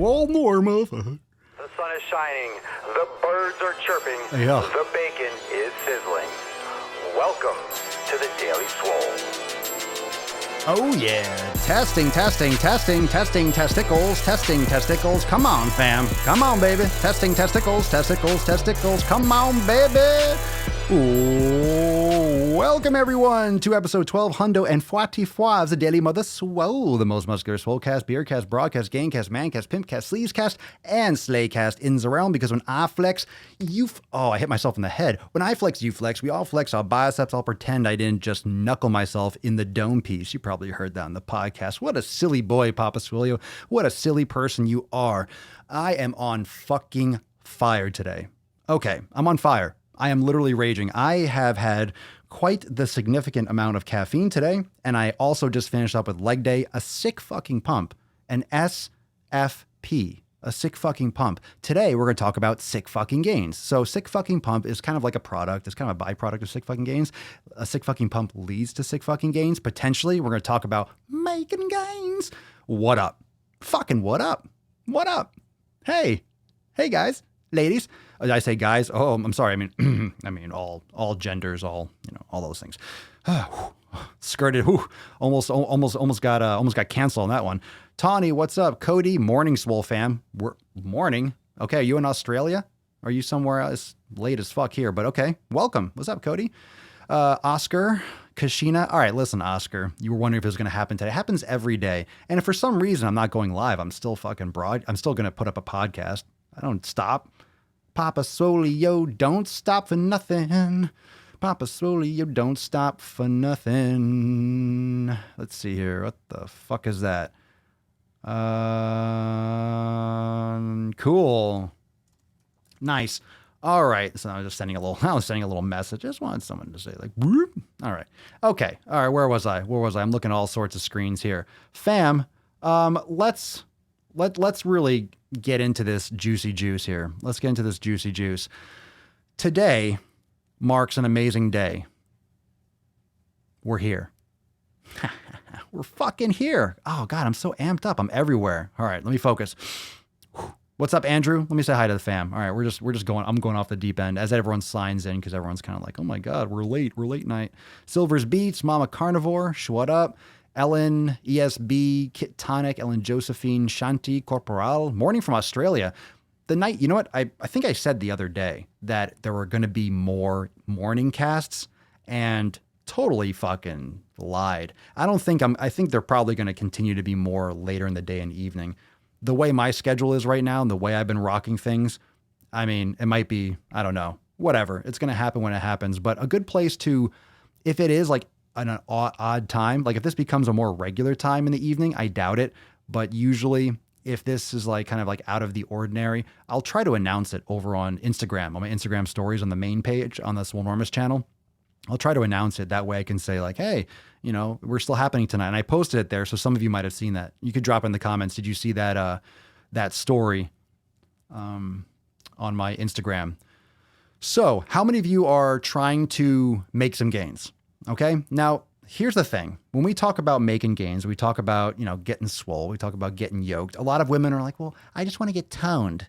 Swole Norma. The sun is shining, the birds are chirping, Yeah. the bacon is sizzling. Welcome to the Daily Swole. Oh yeah, testing, testicles. Come on, fam. Come on, baby. Testing, testicles. Come on, baby. Ooh, welcome everyone to episode 1245 of the Daily Mother Swole, the most muscular swolecast, beercast, broadcast, gangcast, mancast, pimpcast, sleevescast, and slaycast in the realm. Because when I flex, I hit myself in the head. When I flex, you flex. We all flex our biceps. I'll pretend I didn't just knuckle myself in the dome piece. You probably heard that on the podcast. What a silly boy, Papa Swilio. What a silly person you are. I am on fucking fire today. Okay, I'm on fire. I am literally raging. I have had quite the significant amount of caffeine today, and I also just finished up with leg day, a sick fucking pump, an SFP, a sick fucking pump. Today, we're going to talk about sick fucking gains. So sick fucking pump is kind of like a product. It's kind of a byproduct of sick fucking gains. A sick fucking pump leads to sick fucking gains. Potentially, we're going to talk about making gains. What up? Fucking what up? What up? Hey guys, ladies. I say guys. Oh, I'm sorry. I mean all genders, all those things. Skirted. Almost got canceled on that one. Tawny, what's up? Cody, morning, Swole fam. Morning. Okay, are you in Australia? Are you somewhere else? Late as fuck here, but okay. Welcome. What's up, Cody? Oscar, Kashina. All right, listen, Oscar. You were wondering if it was going to happen today. It happens every day. And if for some reason I'm not going live, I'm still fucking I'm still going to put up a podcast. I don't stop. Papa Swolio, don't stop for nothing. Papa Swolio, don't stop for nothing. Let's see here. What the fuck is that? Cool. Nice. All right. So I was just sending a little message. I just wanted someone to say like, whoop. All right. Okay. All right. Where was I? I'm looking at all sorts of screens here. Fam, let's really get into this juicy juice here. Let's get into this juicy juice. Today marks an amazing day. We're here. We're fucking here. Oh God, I'm so amped up. I'm everywhere. All right, let me focus. What's up, Andrew? Let me say hi to the fam. All right, we're just going. I'm going off the deep end as everyone signs in because everyone's kind of like, oh my God, we're late night. Silver's Beats, Mama Carnivore, what up? Ellen, ESB, Kit Tonic, Ellen Josephine, Shanti, Corporal, morning from Australia. The night, you know what? I think I said the other day that there were going to be more morning casts and totally fucking lied. I think they're probably going to continue to be more later in the day and evening. The way my schedule is right now and the way I've been rocking things, I mean, it might be, I don't know, whatever. It's going to happen when it happens. But a good place to, if it is like, an odd time, like if this becomes a more regular time in the evening, I doubt it. But usually if this is like kind of like out of the ordinary, I'll try to announce it over on Instagram, on my Instagram stories on the main page on the Swolenormous channel. I'll try to announce it. That way I can say like, hey, we're still happening tonight. And I posted it there. So some of you might've seen that. You could drop in the comments. Did you see that, that story, on my Instagram? So how many of you are trying to make some gains? Okay. Now, here's the thing. When we talk about making gains, we talk about, getting swole. We talk about getting yoked. A lot of women are like, well, I just want to get toned.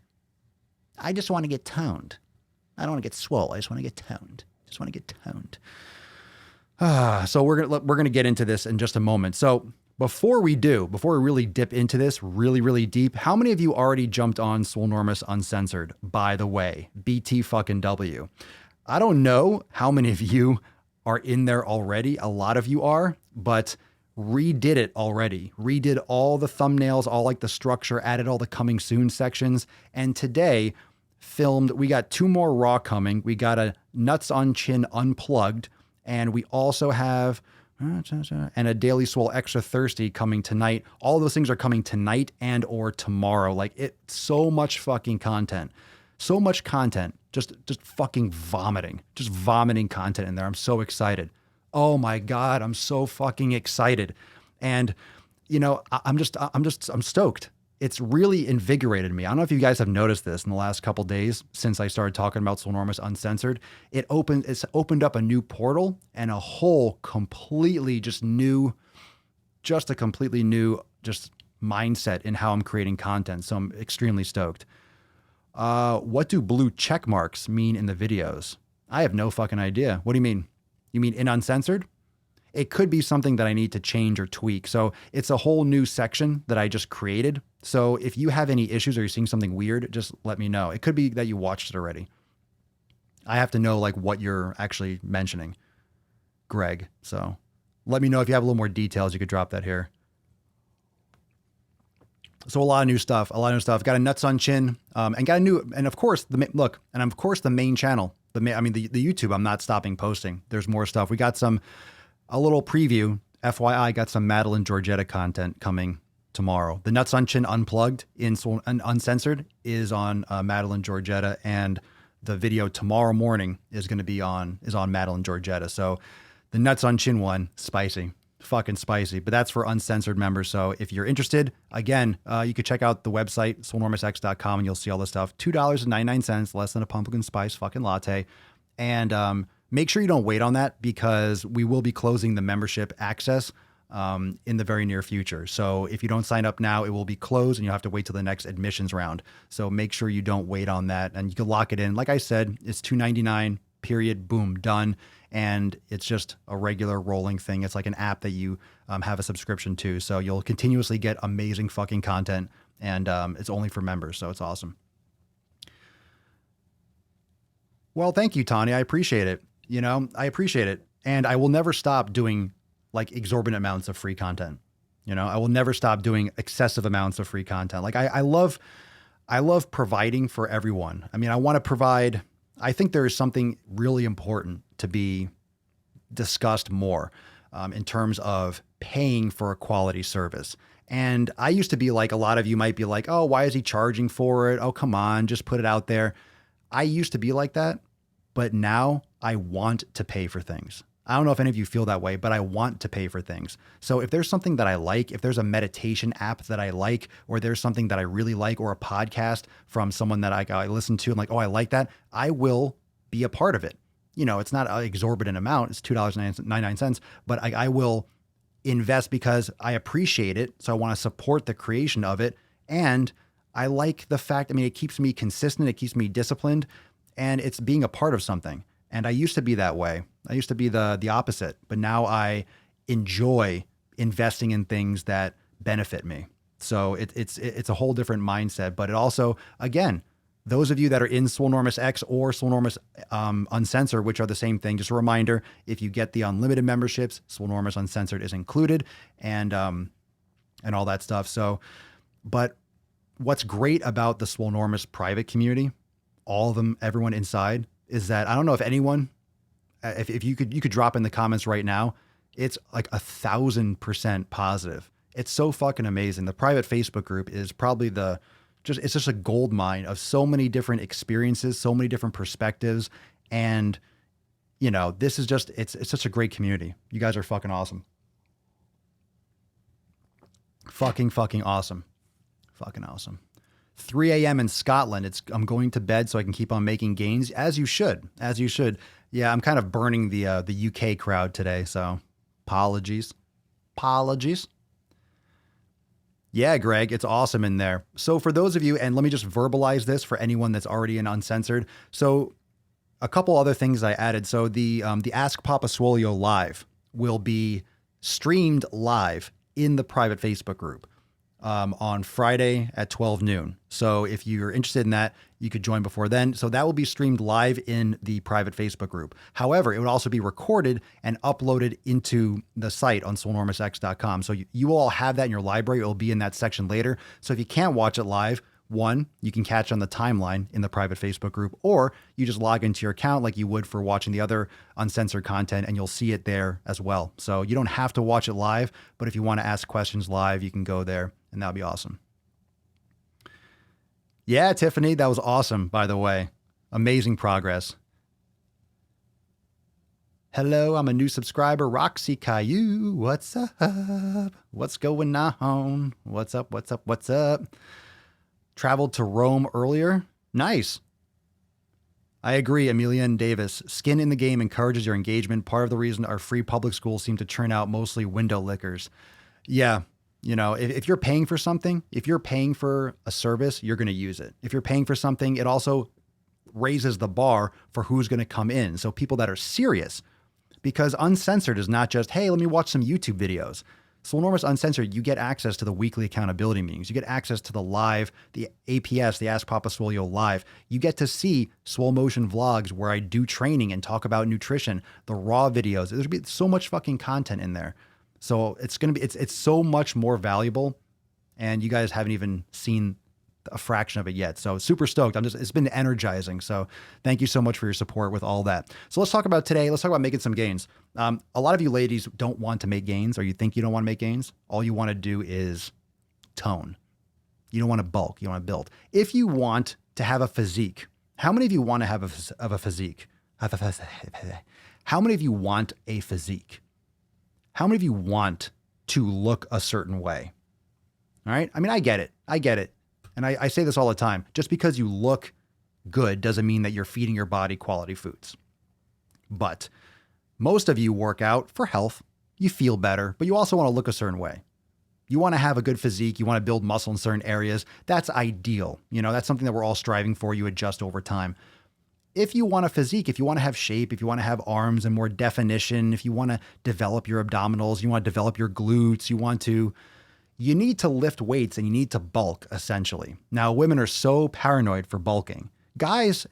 I don't want to get swole. I just want to get toned. So we're going to get into this in just a moment. So before we really dip into this really, really deep, how many of you already jumped on Swolenormous Uncensored, by the way? BT fucking W. I don't know how many of you are in there already. A lot of you are, but redid it already. Redid all the thumbnails, all like the structure, added all the coming soon sections. And today filmed, we got 2 more raw coming. We got a Nuts on Chin Unplugged. And we also have, and a Daily Swole Extra Thirsty coming tonight. All those things are coming tonight and or tomorrow. Like so much fucking content. So much content, just fucking vomiting content in there. I'm so excited. Oh my God, I'm so fucking excited. And I'm stoked. It's really invigorated me. I don't know if you guys have noticed this in the last couple days since I started talking about Swolenormous Uncensored. It's opened up a new portal and a whole completely just a completely new, just mindset in how I'm creating content. So I'm extremely stoked. What do blue check marks mean in the videos? I have no fucking idea. What do you mean? You mean in uncensored? It could be something that I need to change or tweak. So it's a whole new section that I just created. So if you have any issues or you're seeing something weird, just let me know. It could be that you watched it already. I have to know like what you're actually mentioning, Greg. So let me know if you have a little more details. You could drop that here. So a lot of new stuff. Got a nuts on chin, and got a new, and of course the main channel, the YouTube. I'm not stopping posting. There's more stuff. We got a little preview. FYI, got some Madeline Georgetta content coming tomorrow. The nuts on chin unplugged in uncensored is on Madeline Georgetta, and the video tomorrow morning is on Madeline Georgetta. So the nuts on chin one, spicy. Fucking spicy, but that's for uncensored members. So if you're interested, again, you could check out the website, swolenormousx.com, and you'll see all this stuff. $2.99, less than a pumpkin spice fucking latte. And make sure you don't wait on that, because we will be closing the membership access in the very near future. So if you don't sign up now, it will be closed and you'll have to wait till the next admissions round. So make sure you don't wait on that, and you can lock it in. Like I said, it's $2.99, period, boom, done. And it's just a regular rolling thing. It's like an app that you have a subscription to. So you'll continuously get amazing fucking content, and it's only for members. So it's awesome. Well, thank you, Tanya. I appreciate it. I appreciate it. And I will never stop doing like exorbitant amounts of free content. I will never stop doing excessive amounts of free content. Like I love providing for everyone. I mean, I want to provide. I think there is something really important to be discussed more in terms of paying for a quality service. And I used to be like, a lot of you might be like, oh, why is he charging for it? Oh, come on, just put it out there. I used to be like that, but now I want to pay for things. I don't know if any of you feel that way, but I want to pay for things. So if there's something that I like, if there's a meditation app that I like, or there's something that I really like, or a podcast from someone that I listen to, I'm like, oh, I like that, I will be a part of it. It's not an exorbitant amount. It's $2.99, but I will invest because I appreciate it. So I want to support the creation of it. And I like the fact, it keeps me consistent. It keeps me disciplined, and it's being a part of something. And I used to be that way. I used to be the opposite, but now I enjoy investing in things that benefit me. So it's a whole different mindset, but it also, again, those of you that are in Swolenormous X or Swolenormous Uncensored, which are the same thing, just a reminder, if you get the unlimited memberships, Swolenormous Uncensored is included, and all that stuff. So, but what's great about the Swolenormous private community, all of them, everyone inside, is that I don't know if anyone, if you could drop in the comments right now, it's like 1,000% positive. It's so fucking amazing. The private Facebook group is probably it's just a gold mine of so many different experiences, so many different perspectives. And, this is just, it's such a great community. You guys are fucking awesome. Fucking awesome. Fucking awesome. 3 a.m. in Scotland. I'm going to bed so I can keep on making gains, as you should. Yeah, I'm kind of burning the UK crowd today, so apologies. Yeah, Greg, it's awesome in there. So for those of you, and let me just verbalize this for anyone that's already in Uncensored. So a couple other things I added. So the Ask Papa Swolio live will be streamed live in the private Facebook group on Friday at 12 noon. So if you're interested in that, you could join before then. So that will be streamed live in the private Facebook group. However, it would also be recorded and uploaded into the site on swolenormousx.com. So you will all have that in your library. It will be in that section later. So if you can't watch it live, one, you can catch on the timeline in the private Facebook group, or you just log into your account like you would for watching the other uncensored content, and you'll see it there as well. So you don't have to watch it live, but if you want to ask questions live, you can go there, and that'll be awesome. Yeah, Tiffany, that was awesome, by the way. Amazing progress. Hello, I'm a new subscriber, Roxy Caillou. What's up? What's going on? What's up? Traveled to Rome earlier. Nice. I agree, Emilian Davis. Skin in the game encourages your engagement. Part of the reason our free public schools seem to churn out mostly window lickers. Yeah. You know, if you're paying for something, if you're paying for a service, you're going to use it. If you're paying for something, it also raises the bar for who's going to come in. So people that are serious, because Uncensored is not just, hey, let me watch some YouTube videos. Swolenormous Uncensored, you get access to the weekly accountability meetings. You get access to the live, the APS, the Ask Papa Swolio live. You get to see Swole Motion vlogs where I do training and talk about nutrition, the raw videos. There's going to be so much fucking content in there. So it's going to be, it's so much more valuable. And you guys haven't even seen a fraction of it yet. So super stoked. It's been energizing. So thank you so much for your support with all that. So let's talk about today. Let's talk about making some gains. A lot of you ladies don't want to make gains, or you think you don't want to make gains. All you want to do is tone. You don't want to bulk. You want to build. If you want to have a physique, how many of you want to have a physique? How many of you want a physique? How many of you want to look a certain way? All right. I mean, I get it. And I say this all the time. Just because you look good doesn't mean that you're feeding your body quality foods. But most of you work out for health. You feel better, but you also want to look a certain way. You want to have a good physique. You want to build muscle in certain areas. That's ideal. You know, that's something that we're all striving for. You adjust over time. If you want a physique, if you want to have shape, if you want to have arms and more definition, if you want to develop your abdominals, you want to develop your glutes, you need to lift weights and you need to bulk, essentially. Now, women are so paranoid for bulking. Guys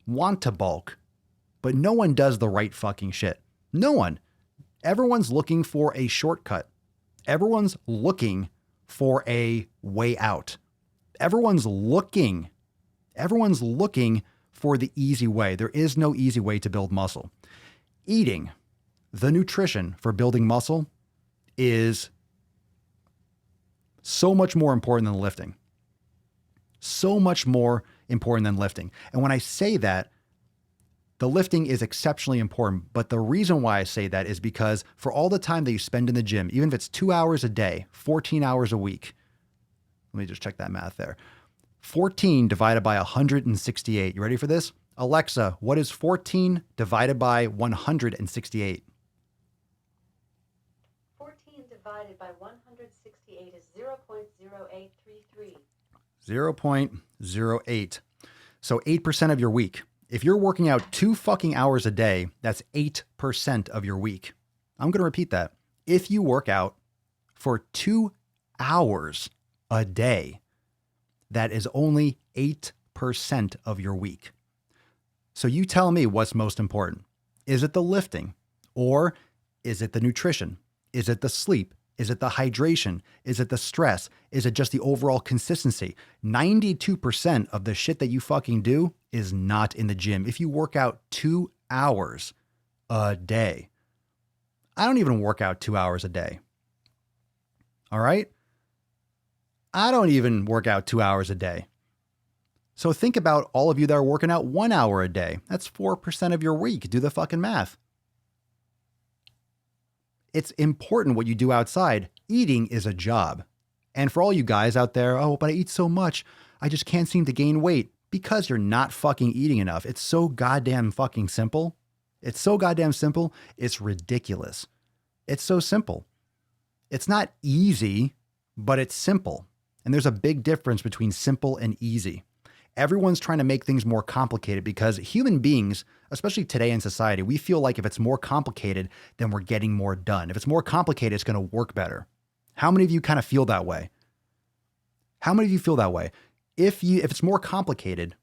want to bulk, but no one does the right fucking shit. No one. Everyone's looking for a shortcut. Everyone's looking for a way out. Everyone's looking for the easy way. There is no easy way to build muscle. Eating, the nutrition for building muscle, is so much more important than lifting. So much more important than lifting. And when I say that, the lifting is exceptionally important. But the reason why I say that is because for all the time that you spend in the gym, even if it's 2 hours a day, 14 hours a week, let me just check that math there. 14 divided by 168. You ready for this? Alexa, what is 14 divided by 168? 14 divided by 168 is 0.0833. 0.08. So 8% of your week. If you're working out 2 fucking hours a day, that's 8% of your week. I'm going to repeat that. If you work out for 2 hours a day, that is only 8% of your week. So you tell me what's most important. Is it the lifting? Or is it the nutrition? Is it the sleep? Is it the hydration? Is it the stress? Is it just the overall consistency? 92% of the shit that you fucking do is not in the gym. If you work out 2 hours a day, I don't even work out 2 hours a day. All right? I don't even work out 2 hours a day. So think about all of you that are working out 1 hour a day. That's 4% of your week. Do the fucking math. It's important what you do outside. Eating is a job. And for all you guys out there, oh, but I eat so much, I just can't seem to gain weight. Because you're not fucking eating enough. It's so goddamn fucking simple. It's so goddamn simple. It's ridiculous. It's so simple. It's not easy, but it's simple. And there's a big difference between simple and easy. Everyone's trying to make things more complicated because human beings, especially today in society, we feel like if it's more complicated, then we're getting more done. If it's more complicated, it's going to work better. How many of you kind of feel that way? How many of you feel that way? If it's more complicated,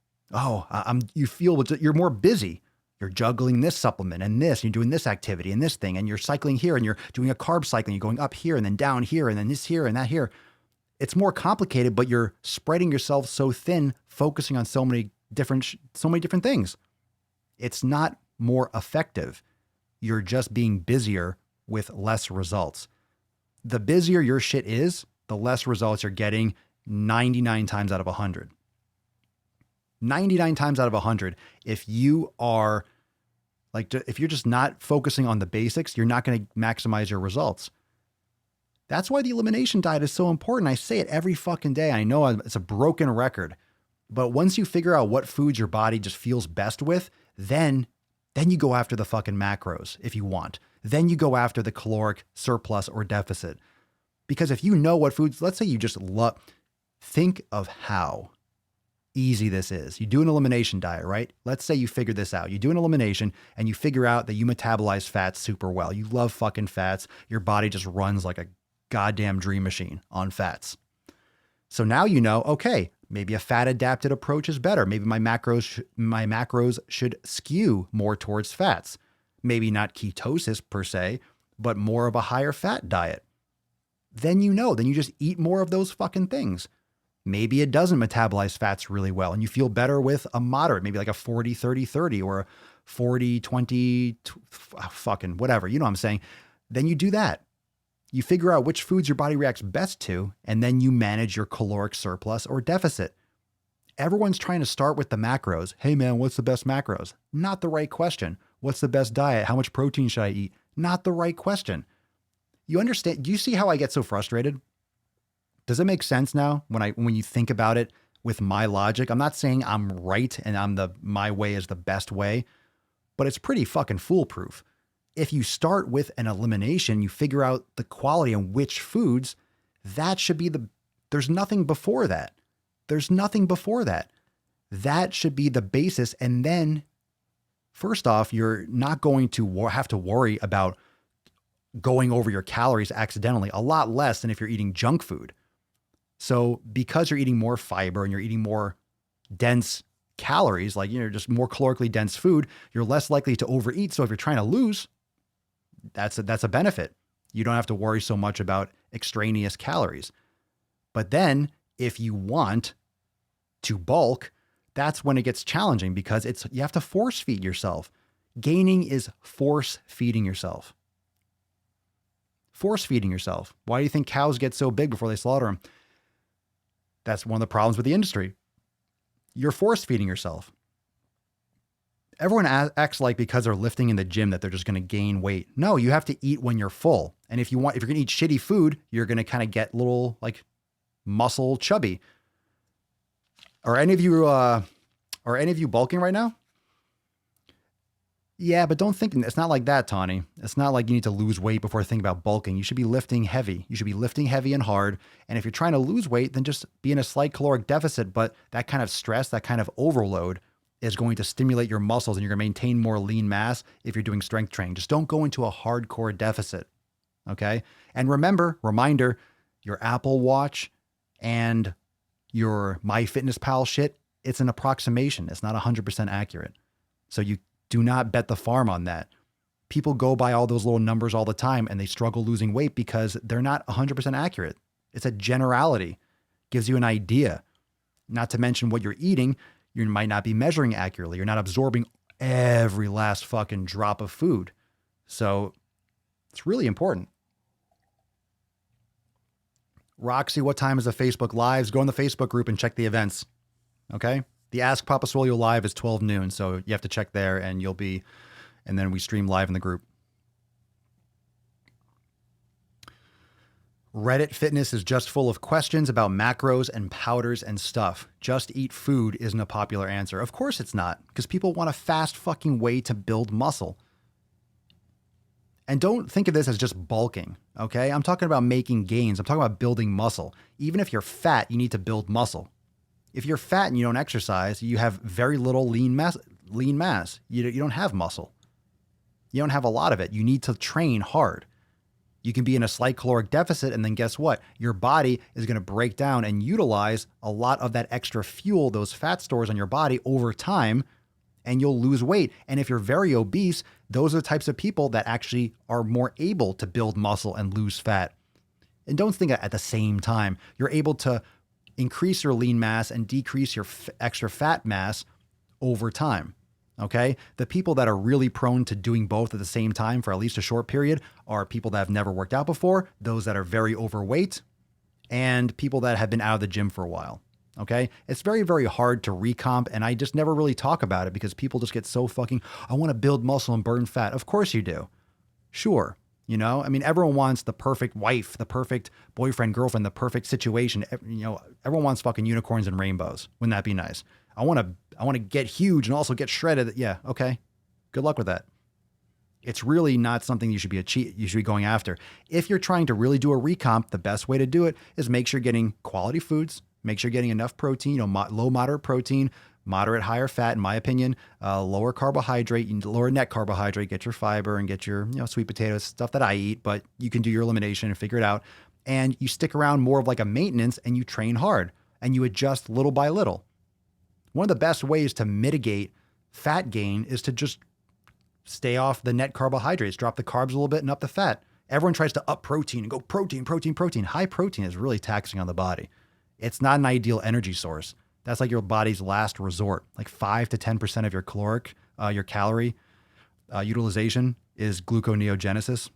you feel you're more busy. You're juggling this supplement and this, and you're doing this activity and this thing, and you're cycling here and you're doing a carb cycling. You're going up here and then down here and then this here and that here. It's more complicated, but you're spreading yourself so thin, focusing on so many different things. It's not more effective. You're just being busier with less results. The busier your shit is, the less results you're getting 99 times out of 100. 99 times out of 100. If you are if you're just not focusing on the basics, you're not going to maximize your results. That's why the elimination diet is so important. I say it every fucking day. I know it's a broken record, but once you figure out what foods your body just feels best with, then you go after the fucking macros if you want. Then you go after the caloric surplus or deficit. Because if you know what foods, let's say you just love, think of how easy this is. You do an elimination diet, right? Let's say you figure this out. You do an elimination and you figure out that you metabolize fats super well. You love fucking fats. Your body just runs like a goddamn dream machine on fats. So now you know, okay, maybe a fat adapted approach is better. Maybe my macros should skew more towards fats. Maybe not ketosis per se, but more of a higher fat diet. Then you know, then you just eat more of those fucking things. Maybe it doesn't metabolize fats really well and you feel better with a moderate, maybe like a 40-30-30 or a 40-20, fucking whatever. You know what I'm saying? Then you do that. You figure out which foods your body reacts best to, and then you manage your caloric surplus or deficit. Everyone's trying to start with the macros. Hey man, what's the best macros? Not the right question. What's the best diet? How much protein should I eat? Not the right question. You understand? Do you see how I get so frustrated? Does it make sense now when you think about it with my logic? I'm not saying I'm right and my way is the best way, but it's pretty fucking foolproof. If you start with an elimination, you figure out the quality and which foods, that should be there's nothing before that. There's nothing before that. That should be the basis. And then first off, you're not going to have to worry about going over your calories accidentally, a lot less than if you're eating junk food. So because you're eating more fiber and you're eating more dense calories, like, just more calorically dense food, you're less likely to overeat. So if you're trying to lose, that's a benefit. You don't have to worry so much about extraneous calories. But then if you want to bulk, that's when it gets challenging because you have to force feed yourself. Gaining is force feeding yourself. Force feeding yourself. Why do you think cows get so big before they slaughter them? That's one of the problems with the industry. You're force feeding yourself. Everyone acts like because they're lifting in the gym that they're just going to gain weight. No, you have to eat when you're full. And if you're going to eat shitty food, you're going to kind of get little like muscle chubby. Are any of you bulking right now? Yeah, but don't think, it's not like that, Tawny. It's not like you need to lose weight before thinking about bulking. You should be lifting heavy. You should be lifting heavy and hard. And if you're trying to lose weight, then just be in a slight caloric deficit. But that kind of stress, that kind of overload is going to stimulate your muscles and you're going to maintain more lean mass if you're doing strength training. Just don't go into a hardcore deficit. Okay. And reminder, your Apple Watch and your MyFitnessPal shit, it's an approximation. It's not 100% accurate. So you do not bet the farm on that. People go by all those little numbers all the time and they struggle losing weight because they're not 100% accurate. It's a generality. Gives you an idea. Not to mention what you're eating, you might not be measuring accurately. You're not absorbing every last fucking drop of food. So it's really important. Roxy, what time is the Facebook Lives? Go in the Facebook group and check the events. Okay? The Ask Papa Swole live is 12 noon, so you have to check there and and then we stream live in the group. Reddit Fitness is just full of questions about macros and powders and stuff. Just eat food isn't a popular answer. Of course it's not, because people want a fast fucking way to build muscle. And don't think of this as just bulking, okay? I'm talking about making gains. I'm talking about building muscle. Even if you're fat, you need to build muscle. If you're fat and you don't exercise, you have very little lean mass. You don't have muscle. You don't have a lot of it. You need to train hard. You can be in a slight caloric deficit, and then guess what? Your body is going to break down and utilize a lot of that extra fuel, those fat stores on your body over time, and you'll lose weight. And if you're very obese, those are the types of people that actually are more able to build muscle and lose fat. And don't think at the same time, you're able to increase your lean mass and decrease your extra fat mass over time. Okay. The people that are really prone to doing both at the same time for at least a short period are people that have never worked out before, those that are very overweight, and people that have been out of the gym for a while. Okay. It's very, very hard to recomp. And I just never really talk about it because people just get so fucking, I want to build muscle and burn fat. Of course you do. Sure. Everyone wants the perfect wife, the perfect boyfriend, girlfriend, the perfect situation. Everyone wants fucking unicorns and rainbows. Wouldn't that be nice? I want to get huge and also get shredded. Yeah. Okay. Good luck with that. It's really not something you should be going after. If you're trying to really do a recomp, the best way to do it is make sure you're getting quality foods, make sure you're getting enough protein, low, moderate protein, moderate, higher fat, in my opinion, lower carbohydrate, lower net carbohydrate, get your fiber and get your, sweet potatoes, stuff that I eat, but you can do your elimination and figure it out. And you stick around more of like a maintenance and you train hard and you adjust little by little. One of the best ways to mitigate fat gain is to just stay off the net carbohydrates, drop the carbs a little bit and up the fat. Everyone tries to up protein and go protein, protein, protein. High protein is really taxing on the body. It's not an ideal energy source. That's like your body's last resort. Like 5 to 10% of your calorie utilization is gluconeogenesis.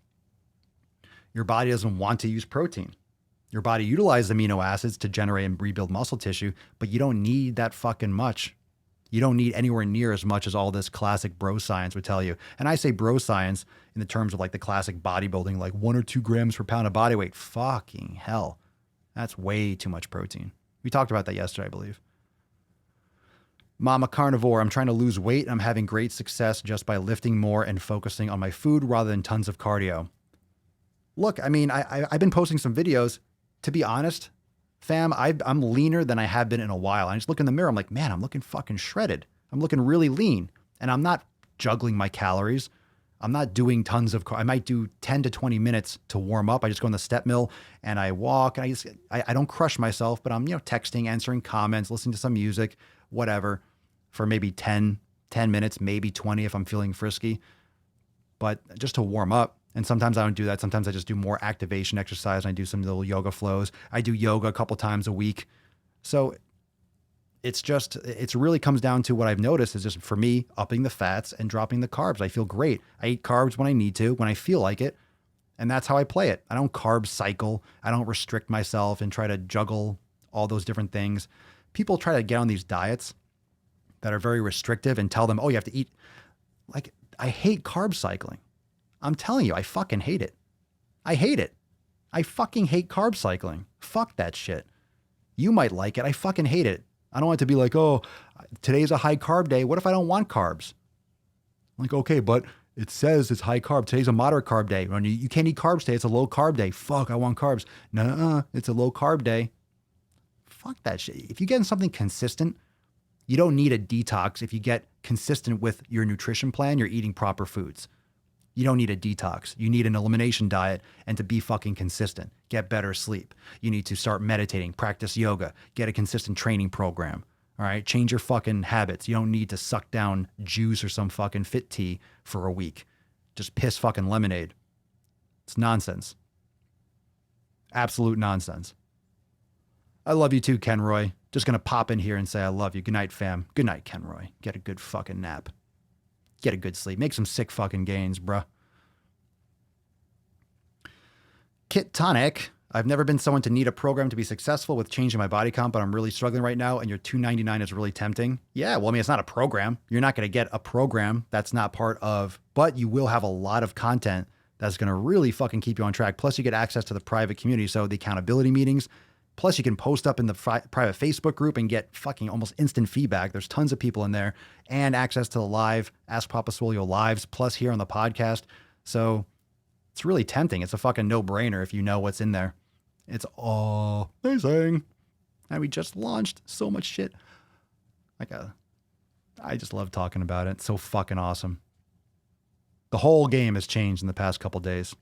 Your body doesn't want to use protein. Your body utilizes amino acids to generate and rebuild muscle tissue, but you don't need that fucking much. You don't need anywhere near as much as all this classic bro science would tell you. And I say bro science in the terms of like the classic bodybuilding, like 1 or 2 grams per pound of body weight. Fucking hell. That's way too much protein. We talked about that yesterday, I believe. Mama Carnivore, I'm trying to lose weight. I'm having great success just by lifting more and focusing on my food rather than tons of cardio. Look, I mean, I've been posting some videos. To be honest, fam, I'm leaner than I have been in a while. I just look in the mirror. I'm like, man, I'm looking fucking shredded. I'm looking really lean. And I'm not juggling my calories. I'm not doing tons of, I might do 10 to 20 minutes to warm up. I just go in the step mill and I walk and I don't crush myself, but I'm, texting, answering comments, listening to some music, whatever, for maybe 10 minutes, maybe 20 if I'm feeling frisky, but just to warm up. And sometimes I don't do that. Sometimes I just do more activation exercise and I do some little yoga flows. I do yoga a couple times a week. So it really comes down to what I've noticed is just for me, upping the fats and dropping the carbs. I feel great. I eat carbs when I need to, when I feel like it. And that's how I play it. I don't carb cycle. I don't restrict myself and try to juggle all those different things. People try to get on these diets that are very restrictive and tell them, oh, you have to eat. Like, I hate carb cycling. I'm telling you, I fucking hate it. I hate it. I fucking hate carb cycling. Fuck that shit. You might like it. I fucking hate it. I don't want it to be like, oh, today's a high carb day. What if I don't want carbs? I'm like, okay, but it says it's high carb. Today's a moderate carb day. You can't eat carbs today. It's a low carb day. Fuck, I want carbs. No, it's a low carb day. Fuck that shit. If you get something consistent, you don't need a detox. If you get consistent with your nutrition plan, you're eating proper foods. You don't need a detox. You need an elimination diet and to be fucking consistent. Get better sleep. You need to start meditating, practice yoga, get a consistent training program. All right. Change your fucking habits. You don't need to suck down juice or some fucking fit tea for a week. Just piss fucking lemonade. It's nonsense. Absolute nonsense. I love you too, Kenroy. Just going to pop in here and say I love you. Good night, fam. Good night, Kenroy. Get a good fucking nap. Get a good sleep. Make some sick fucking gains, bruh. Kit Tonic. I've never been someone to need a program to be successful with changing my body comp, but I'm really struggling right now, and your $2.99 is really tempting. Yeah, well, I mean, it's not a program. You're not going to get a program that's not part of, but you will have a lot of content that's going to really fucking keep you on track. Plus, you get access to the private community, so the accountability meetings. Plus, you can post up in the private Facebook group and get fucking almost instant feedback. There's tons of people in there and access to the live Ask Papa Swole lives, plus here on the podcast. So it's really tempting. It's a fucking no-brainer if you know what's in there. It's all amazing. And we just launched so much shit. I just love talking about it. It's so fucking awesome. The whole game has changed in the past couple days.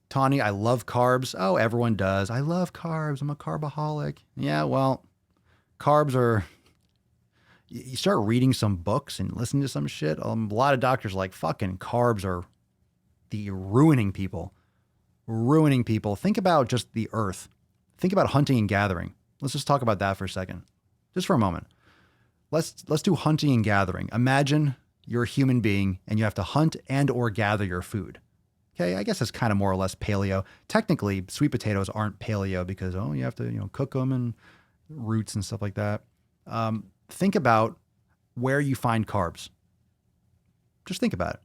Tawny, I love carbs. Oh, everyone does. I love carbs. I'm a carbaholic. Yeah, well, carbs are... You start reading some books and listening to some shit. A lot of doctors are like, fucking carbs are ruining people. Ruining people. Think about just the earth. Think about hunting and gathering. Let's just talk about that for a second. Just for a moment. Let's do hunting and gathering. Imagine you're a human being and you have to hunt and or gather your food. Okay, I guess it's kind of more or less paleo. Technically, sweet potatoes aren't paleo because, you have to, cook them and roots and stuff like that. Think about where you find carbs. Just think about it.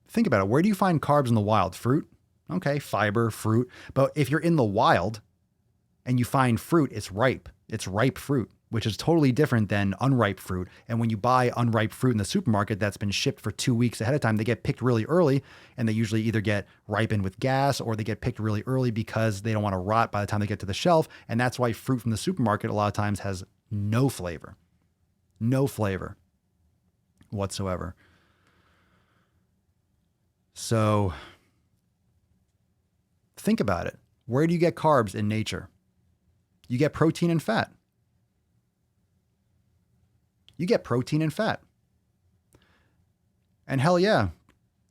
Think about it. Where do you find carbs in the wild? Fruit? Okay, fiber, fruit. But if you're in the wild and you find fruit, it's ripe. It's ripe fruit. which is totally different than unripe fruit. And when you buy unripe fruit in the supermarket that's been shipped for 2 weeks ahead of time, they get picked really early, and they usually either get ripened with gas or they get picked really early because they don't want to rot by the time they get to the shelf. And that's why fruit from the supermarket a lot of times has no flavor whatsoever. So think about it. Where do you get carbs in nature? You get protein and fat. You get protein and fat. And hell yeah,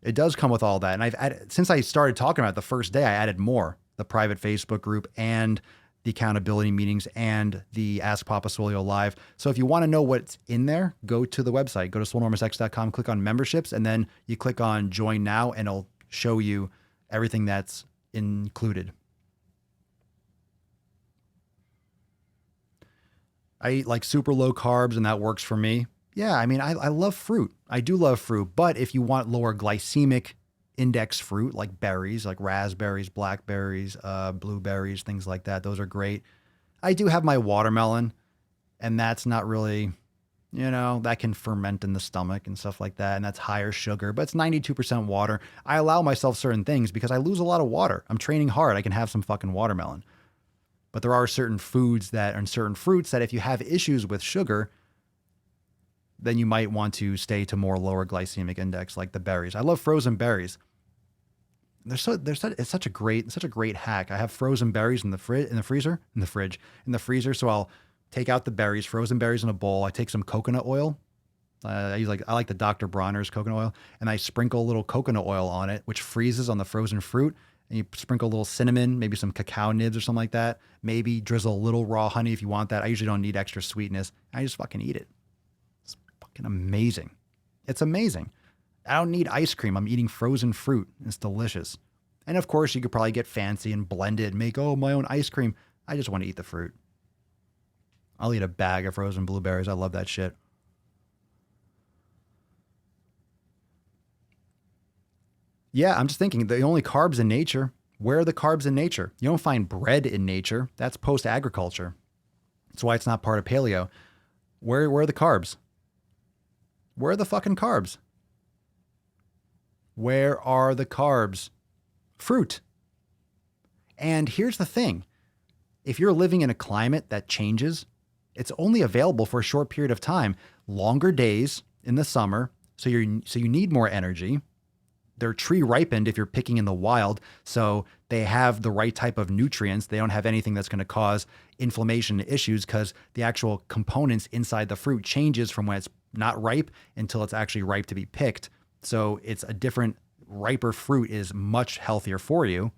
it does come with all that. And I've added, since I started talking about it the first day, I added more, the private Facebook group and the accountability meetings and the Ask Papa Swole Live. So if you want to know what's in there, go to the website, go to swolenormousx.com, click on memberships, and then you click on join now and it'll show you everything that's included. I eat like super low carbs and that works for me. Yeah, I mean, I love fruit. I do love fruit. But if you want lower glycemic index fruit like berries, like raspberries, blackberries, blueberries, things like that, those are great. I do have my watermelon, and that's not really, that can ferment in the stomach and stuff like that. And that's higher sugar, but it's 92% water. I allow myself certain things because I lose a lot of water. I'm training hard. I can have some fucking watermelon. But there are certain foods and certain fruits that if you have issues with sugar, then you might want to stay to more lower glycemic index, like the berries. I love frozen berries. It's such a great hack. I have frozen berries in the freezer. So I'll take out the berries, frozen berries in a bowl. I take some coconut oil. I like the Dr. Bronner's coconut oil, and I sprinkle a little coconut oil on it, which freezes on the frozen fruit. And you sprinkle a little cinnamon, maybe some cacao nibs or something like that. Maybe drizzle a little raw honey if you want that. I usually don't need extra sweetness. I just fucking eat it. It's fucking amazing. It's amazing. I don't need ice cream. I'm eating frozen fruit. It's delicious. And of course, you could probably get fancy and blend it and make, my own ice cream. I just want to eat the fruit. I'll eat a bag of frozen blueberries. I love that shit. Yeah, I'm just thinking the only carbs in nature, where are the carbs in nature? You don't find bread in nature. That's post-agriculture. That's why it's not part of paleo. Where are the carbs? Where are the fucking carbs? Where are the carbs? Fruit. And here's the thing. If you're living in a climate that changes, it's only available for a short period of time. Longer days in the summer, so you need more energy. They're tree ripened if you're picking in the wild, so they have the right type of nutrients. They don't have anything that's going to cause inflammation issues because the actual components inside the fruit changes from when it's not ripe until it's actually ripe to be picked. So it's a different, riper fruit is much healthier for you.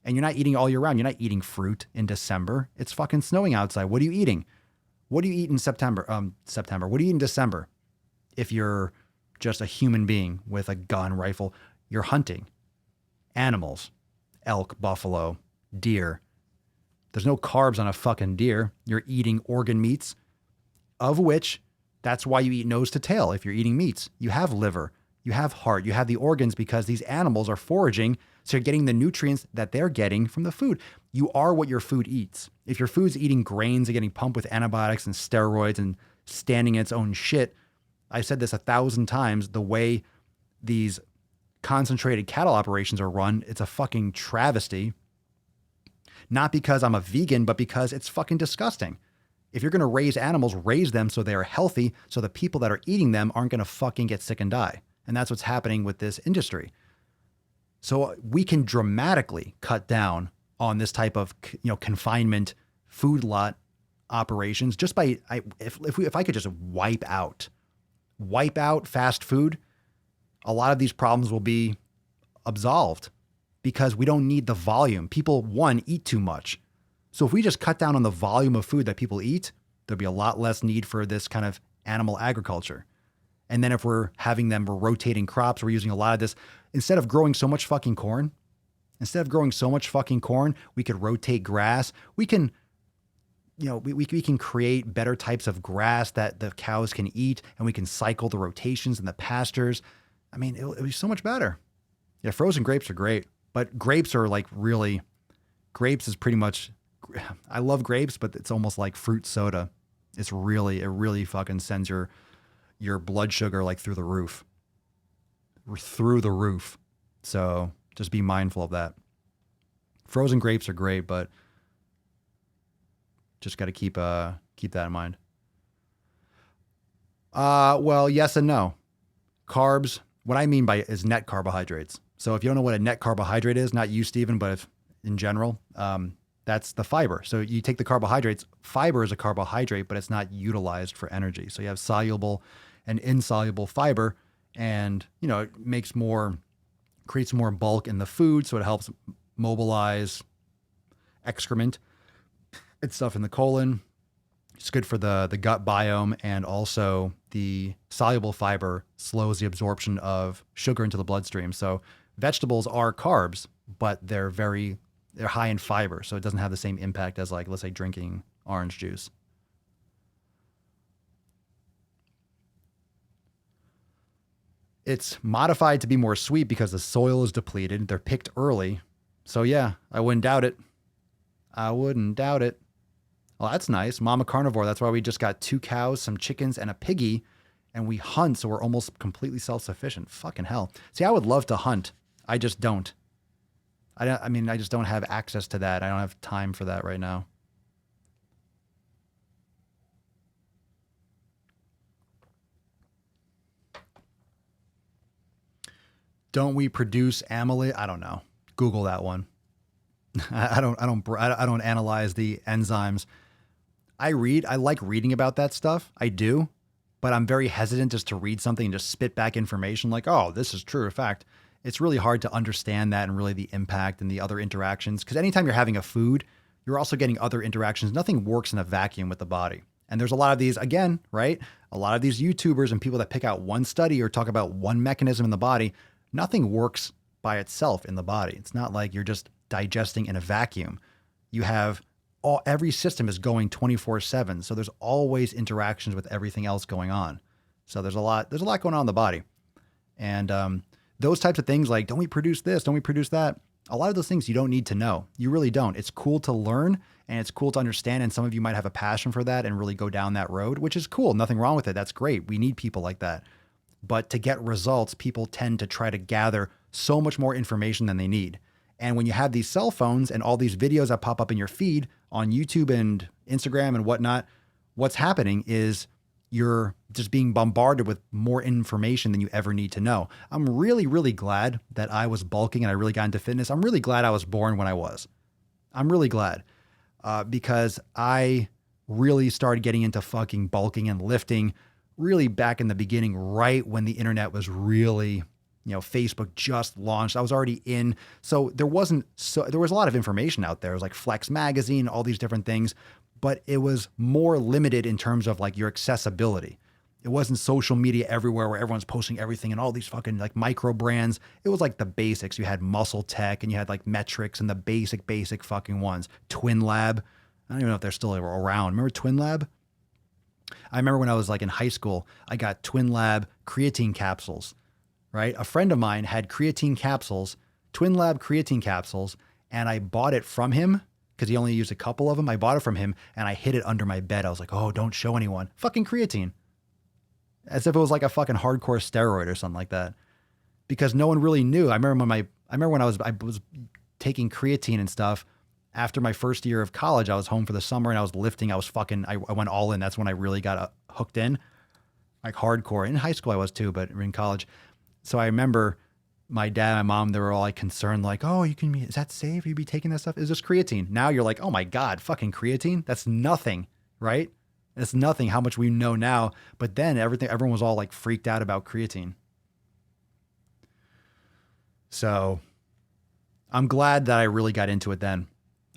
And you're not eating all year round. You're not eating fruit in December. It's fucking snowing outside. What are you eating? What do you eat in September? What do you eat in December? If you're just a human being with a gun, rifle, you're hunting animals, elk, buffalo, deer. There's no carbs on a fucking deer. You're eating organ meats, of which that's why you eat nose to tail. If you're eating meats, you have liver, you have heart, you have the organs because these animals are foraging. So you're getting the nutrients that they're getting from the food. You are what your food eats. If your food's eating grains and getting pumped with antibiotics and steroids and standing in its own shit, I've said this 1,000 times, the way these concentrated cattle operations are run, it's a fucking travesty. Not because I'm a vegan, but because it's fucking disgusting. If you're going to raise animals, raise them so they are healthy, so the people that are eating them aren't going to fucking get sick and die. And that's what's happening with this industry. So we can dramatically cut down on this type of, confinement food lot operations just by, if I could just wipe out fast food, a lot of these problems will be absolved because we don't need the volume. People, one, eat too much. So if we just cut down on the volume of food that people eat, there'll be a lot less need for this kind of animal agriculture. And then if we're rotating crops, we're using a lot of this. Instead of growing so much fucking corn, we could rotate grass. We can we can create better types of grass that the cows can eat, and we can cycle the rotations in the pastures. I mean, it'll be so much better. Yeah, frozen grapes are great, but grapes is pretty much, I love grapes, but it's almost like fruit soda. It really fucking sends your blood sugar like through the roof. Through the roof. So just be mindful of that. Frozen grapes are great, but just got to keep that in mind. Well, yes and no. Carbs, what I mean by is net carbohydrates. So if you don't know what a net carbohydrate is, not you, Stephen, but if in general, that's the fiber. So you take the carbohydrates, fiber is a carbohydrate, but it's not utilized for energy. So you have soluble and insoluble fiber, and, you know, it creates more bulk in the food. So it helps mobilize excrement and stuff in the colon. It's good for the gut biome, and also the soluble fiber slows the absorption of sugar into the bloodstream. So vegetables are carbs, but they're high in fiber, so it doesn't have the same impact as, like, let's say, drinking orange juice. It's modified to be more sweet because the soil is depleted. They're picked early. So yeah, I wouldn't doubt it. Well, that's nice. Mama carnivore. That's why we just got 2 cows, some chickens, and a piggy, and we hunt, so we're almost completely self-sufficient. Fucking hell. See, I would love to hunt. I just don't. I just don't have access to that. I don't have time for that right now. Don't we produce amylase? I don't know. Google that one. I don't analyze the enzymes. I like reading about that stuff. I do, but I'm very hesitant just to read something and just spit back information like, oh, this is true or fact. It's really hard to understand that and really the impact and the other interactions. Because anytime you're having a food, you're also getting other interactions. Nothing works in a vacuum with the body. And there's a lot of these, again, right? A lot of these YouTubers and people that pick out one study or talk about one mechanism in the body. Nothing works by itself in the body. It's not like you're just digesting in a vacuum. You have every system is going 24/7. So there's always interactions with everything else going on. So there's a lot going on in the body. And those types of things, like, don't we produce this? Don't we produce that? A lot of those things you don't need to know. You really don't. It's cool to learn and it's cool to understand. And some of you might have a passion for that and really go down that road, which is cool. Nothing wrong with it. That's great. We need people like that. But to get results, people tend to try to gather so much more information than they need. And when you have these cell phones and all these videos that pop up in your feed on YouTube and Instagram and whatnot, what's happening is you're just being bombarded with more information than you ever need to know. I'm really, really glad that I was bulking and I really got into fitness. I'm really glad I was born when I was. I'm really glad because I really started getting into fucking bulking and lifting really back in the beginning, right when the internet was really, Facebook just launched. I was already in. So there was a lot of information out there. It was like Flex Magazine, all these different things, but it was more limited in terms of like your accessibility. It wasn't social media everywhere where everyone's posting everything and all these fucking like micro brands. It was like the basics. You had Muscle Tech and you had like Metrics and the basic fucking ones. Twin Lab. I don't even know if they're still around. Remember Twin Lab? I remember when I was like in high school, I got Twin Lab creatine capsules, right? A friend of mine had creatine capsules, Twin Lab creatine capsules, and I bought it from him because he only used a couple of them. I bought it from him and I hid it under my bed. I was like, oh, don't show anyone. Fucking creatine. As if it was like a fucking hardcore steroid or something like that. Because no one really knew. I remember when I was taking creatine and stuff. After my first year of college, I was home for the summer and I was lifting. I went all in. That's when I really got hooked in, like hardcore. In high school I was too, but in college. So I remember my dad and my mom, they were all like concerned, like, oh, is that safe? You be taking that stuff? Is this creatine? Now you're like, oh my God, fucking creatine? That's nothing, right? It's nothing how much we know now. But then everyone was all like freaked out about creatine. So I'm glad that I really got into it then.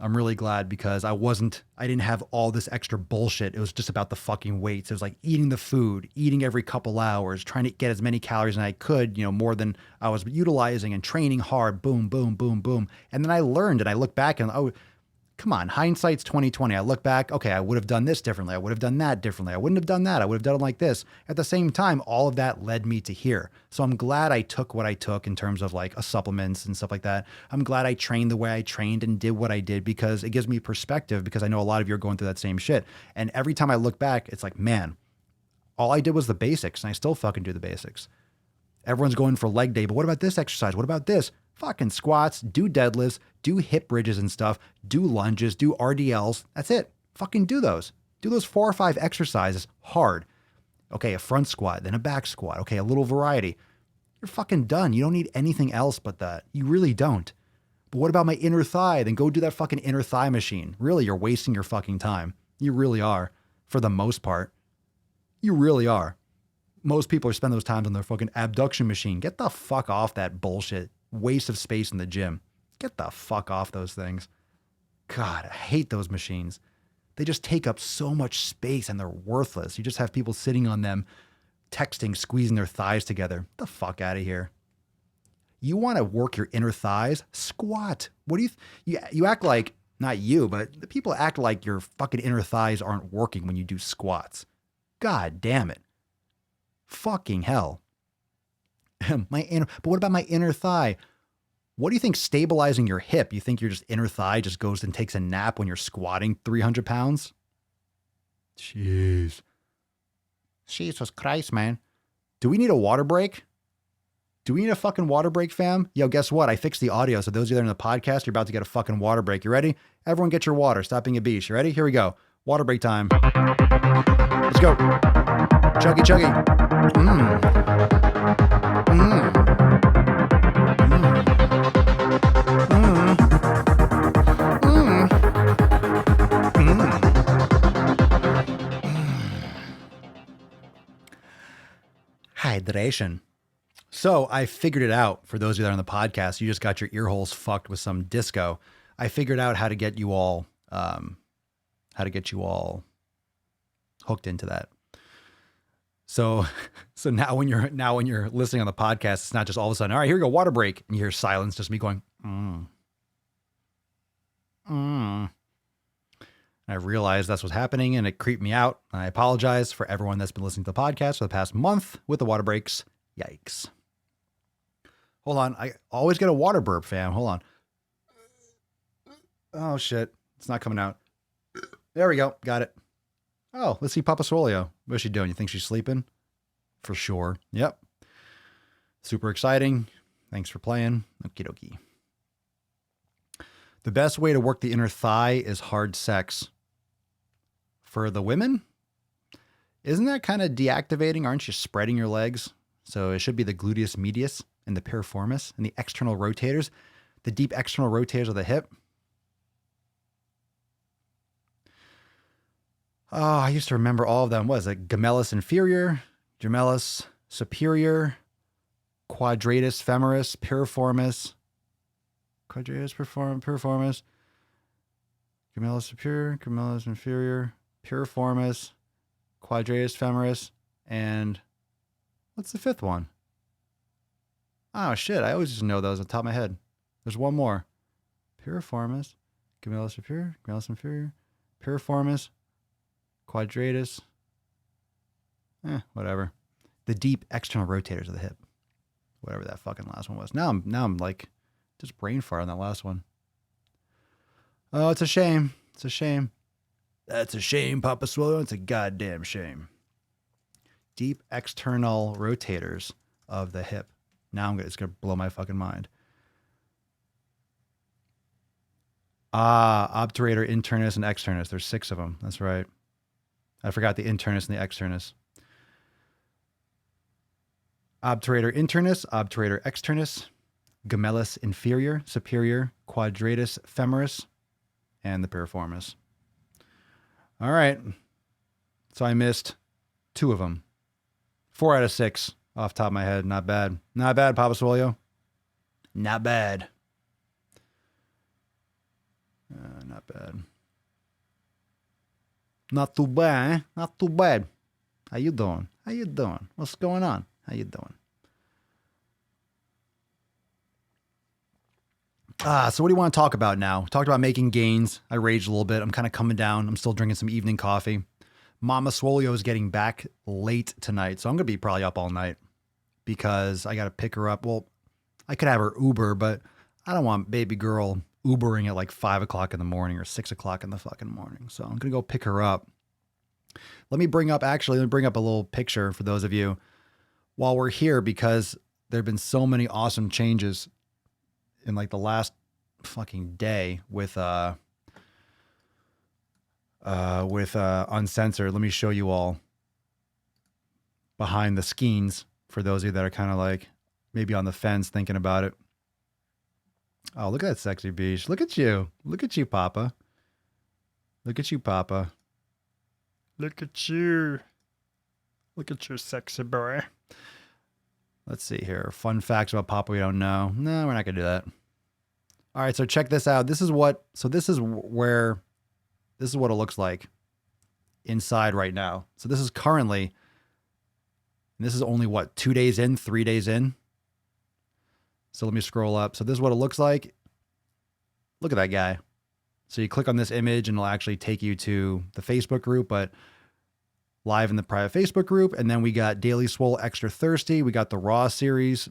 I'm really glad because I didn't have all this extra bullshit. It was just about the fucking weights. It was like eating the food, eating every couple hours, trying to get as many calories as I could, more than I was utilizing and training hard. Boom, boom, boom, boom. And then I learned and I look back and, Come on, hindsight's 2020. I look back, okay, I would have done this differently. I would have done that differently. I wouldn't have done that. I would have done it like this. At the same time, all of that led me to here. So I'm glad I took what I took in terms of like supplements and stuff like that. I'm glad I trained the way I trained and did what I did because it gives me perspective because I know a lot of you are going through that same shit. And every time I look back, it's like, man, all I did was the basics and I still fucking do the basics. Everyone's going for leg day, but what about this exercise? What about this? Fucking squats, do deadlifts, do hip bridges and stuff, do lunges, do RDLs. That's it. Fucking do those. Do those 4 or 5 exercises hard. Okay, a front squat, then a back squat. Okay, a little variety. You're fucking done. You don't need anything else but that. You really don't. But what about my inner thigh? Then go do that fucking inner thigh machine. Really, you're wasting your fucking time. You really are. For the most part. You really are. Most people are spending those times on their fucking abduction machine. Get the fuck off that bullshit. Waste of space in the gym. Get the fuck off those things. God, I hate those machines. They just take up so much space and they're worthless. You just have people sitting on them, texting, squeezing their thighs together. Get the fuck out of here. You want to work your inner thighs? Squat. What do you act like, not you, but the people act like your fucking inner thighs aren't working when you do squats. God damn it. Fucking hell. But what about my inner thigh? What do you think stabilizing your hip? You think your just inner thigh just goes and takes a nap when you're squatting 300 pounds? Jeez. Jesus Christ, man. Do we need a water break? Do we need a fucking water break, fam? Yo, guess what? I fixed the audio. So those of you that are in the podcast, you're about to get a fucking water break. You ready? Everyone get your water. Stop being a beast. You ready? Here we go. Water break time. Let's go. Chuggy, chuggy. Hydration. So I figured it out. For those of you that are on the podcast, you just got your ear holes fucked with some disco. I figured out how to get you all hooked into that. So now when you're listening on the podcast, it's not just all of a sudden, all right, here we go, water break. And you hear silence, just me going, And I realized that's what's happening and it creeped me out. I apologize for everyone that's been listening to the podcast for the past month with the water breaks. Yikes. Hold on. I always get a water burp, fam. Hold on. Oh shit. It's not coming out. There we go. Got it. Oh, let's see Papa Swole. What's she doing? You think she's sleeping? For sure. Yep. Super exciting. Thanks for playing. Okie dokie. The best way to work the inner thigh is hard sex. For the women? Isn't that kind of deactivating? Aren't you spreading your legs? So it should be the gluteus medius and the piriformis and the external rotators, the deep external rotators of the hip. Oh, I used to remember all of them. What is it? Gemellus inferior, gemellus superior, quadratus femoris, piriformis, quadratus piriformis, gemellus superior, gemellus inferior, piriformis, quadratus femoris, and what's the fifth one? Oh shit, I always just know those on top of my head. There's one more. Piriformis, gemellus superior, gemellus inferior, piriformis, quadratus, whatever. The deep external rotators of the hip. Whatever that fucking last one was. Now I'm like just brain fart on that last one. Oh, it's a shame. It's a shame. That's a shame, Papa Swole. It's a goddamn shame. Deep external rotators of the hip. Now it's gonna blow my fucking mind. Obturator, internus, and externus. There's 6 of them. That's right. I forgot the internus and the externus. Obturator internus, obturator externus, gemellus inferior, superior, quadratus femoris, and the piriformis. All right. So I missed 2 of them. 4 out of 6 off the top of my head. Not bad. Not bad, Papa Swole. Not bad. Not bad. Not too bad, eh? Not too bad. How you doing? How you doing? What's going on? How you doing? So what do you want to talk about now? Talked about making gains. I raged a little bit. I'm kind of coming down. I'm still drinking some evening coffee. Mama Swole is getting back late tonight, so I'm gonna be probably up all night because I got to pick her up. Well, I could have her Uber, but I don't want baby girl Ubering at like 5 o'clock in the morning or 6 o'clock in the fucking morning. So I'm gonna go pick her up. Let me bring up a little picture for those of you while we're here because there have been so many awesome changes in like the last fucking day with uncensored. Let me show you all behind the scenes for those of you that are kind of like maybe on the fence thinking about it. Oh, look at that sexy beach. Look at you. Look at you, Papa. Look at you, Papa. Look at you. Look at your sexy boy. Let's see here. Fun facts about Papa we don't know. No, we're not going to do that. All right, so check this out. This is what it looks like inside right now. So this is currently, and this is only what, 2 days in, 3 days in. So let me scroll up. So this is what it looks like. Look at that guy. So you click on this image and it'll actually take you to the Facebook group, but live in the private Facebook group. And then we got Daily Swole Extra Thirsty. We got the Raw series,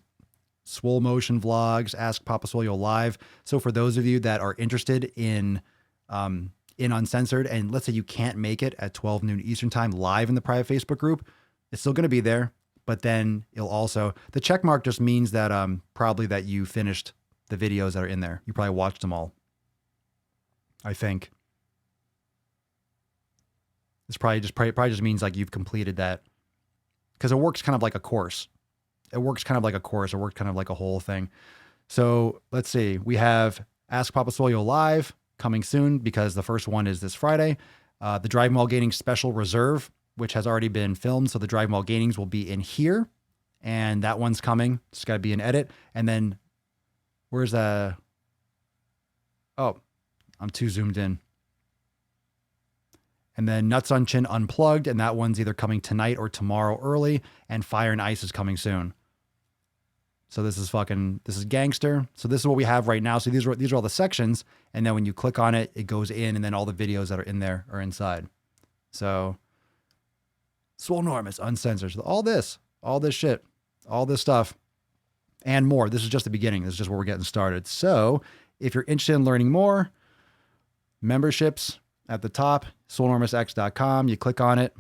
Swole Motion Vlogs, Ask Papa Swole Live. So for those of you that are interested in Uncensored, and let's say you can't make it at 12 noon Eastern time live in the private Facebook group, it's still going to be there. But then it'll also, the check mark just means that probably that you finished the videos that are in there. You probably watched them all, I think. It's probably just means like you've completed that, because it works kind of like a course. It works kind of like a whole thing. So let's see. We have Ask Papa Swole Live coming soon because the first one is this Friday. The Driving While Gaining Special Reserve, which has already been filmed. So the Driving While Gainings will be in here. And that one's coming. It's got to be an edit. And then where's the... Oh, I'm too zoomed in. And then Nuts on Chin Unplugged. And that one's either coming tonight or tomorrow early. And Fire and Ice is coming soon. So this is gangster. So this is what we have right now. So these are all the sections. And then when you click on it, it goes in, and then all the videos that are in there are inside. So Swolenormous, Uncensored, so all this shit, all this stuff and more. This is just the beginning. This is just where we're getting started. So if you're interested in learning more, memberships at the top, swolenormousx.com. You click on it.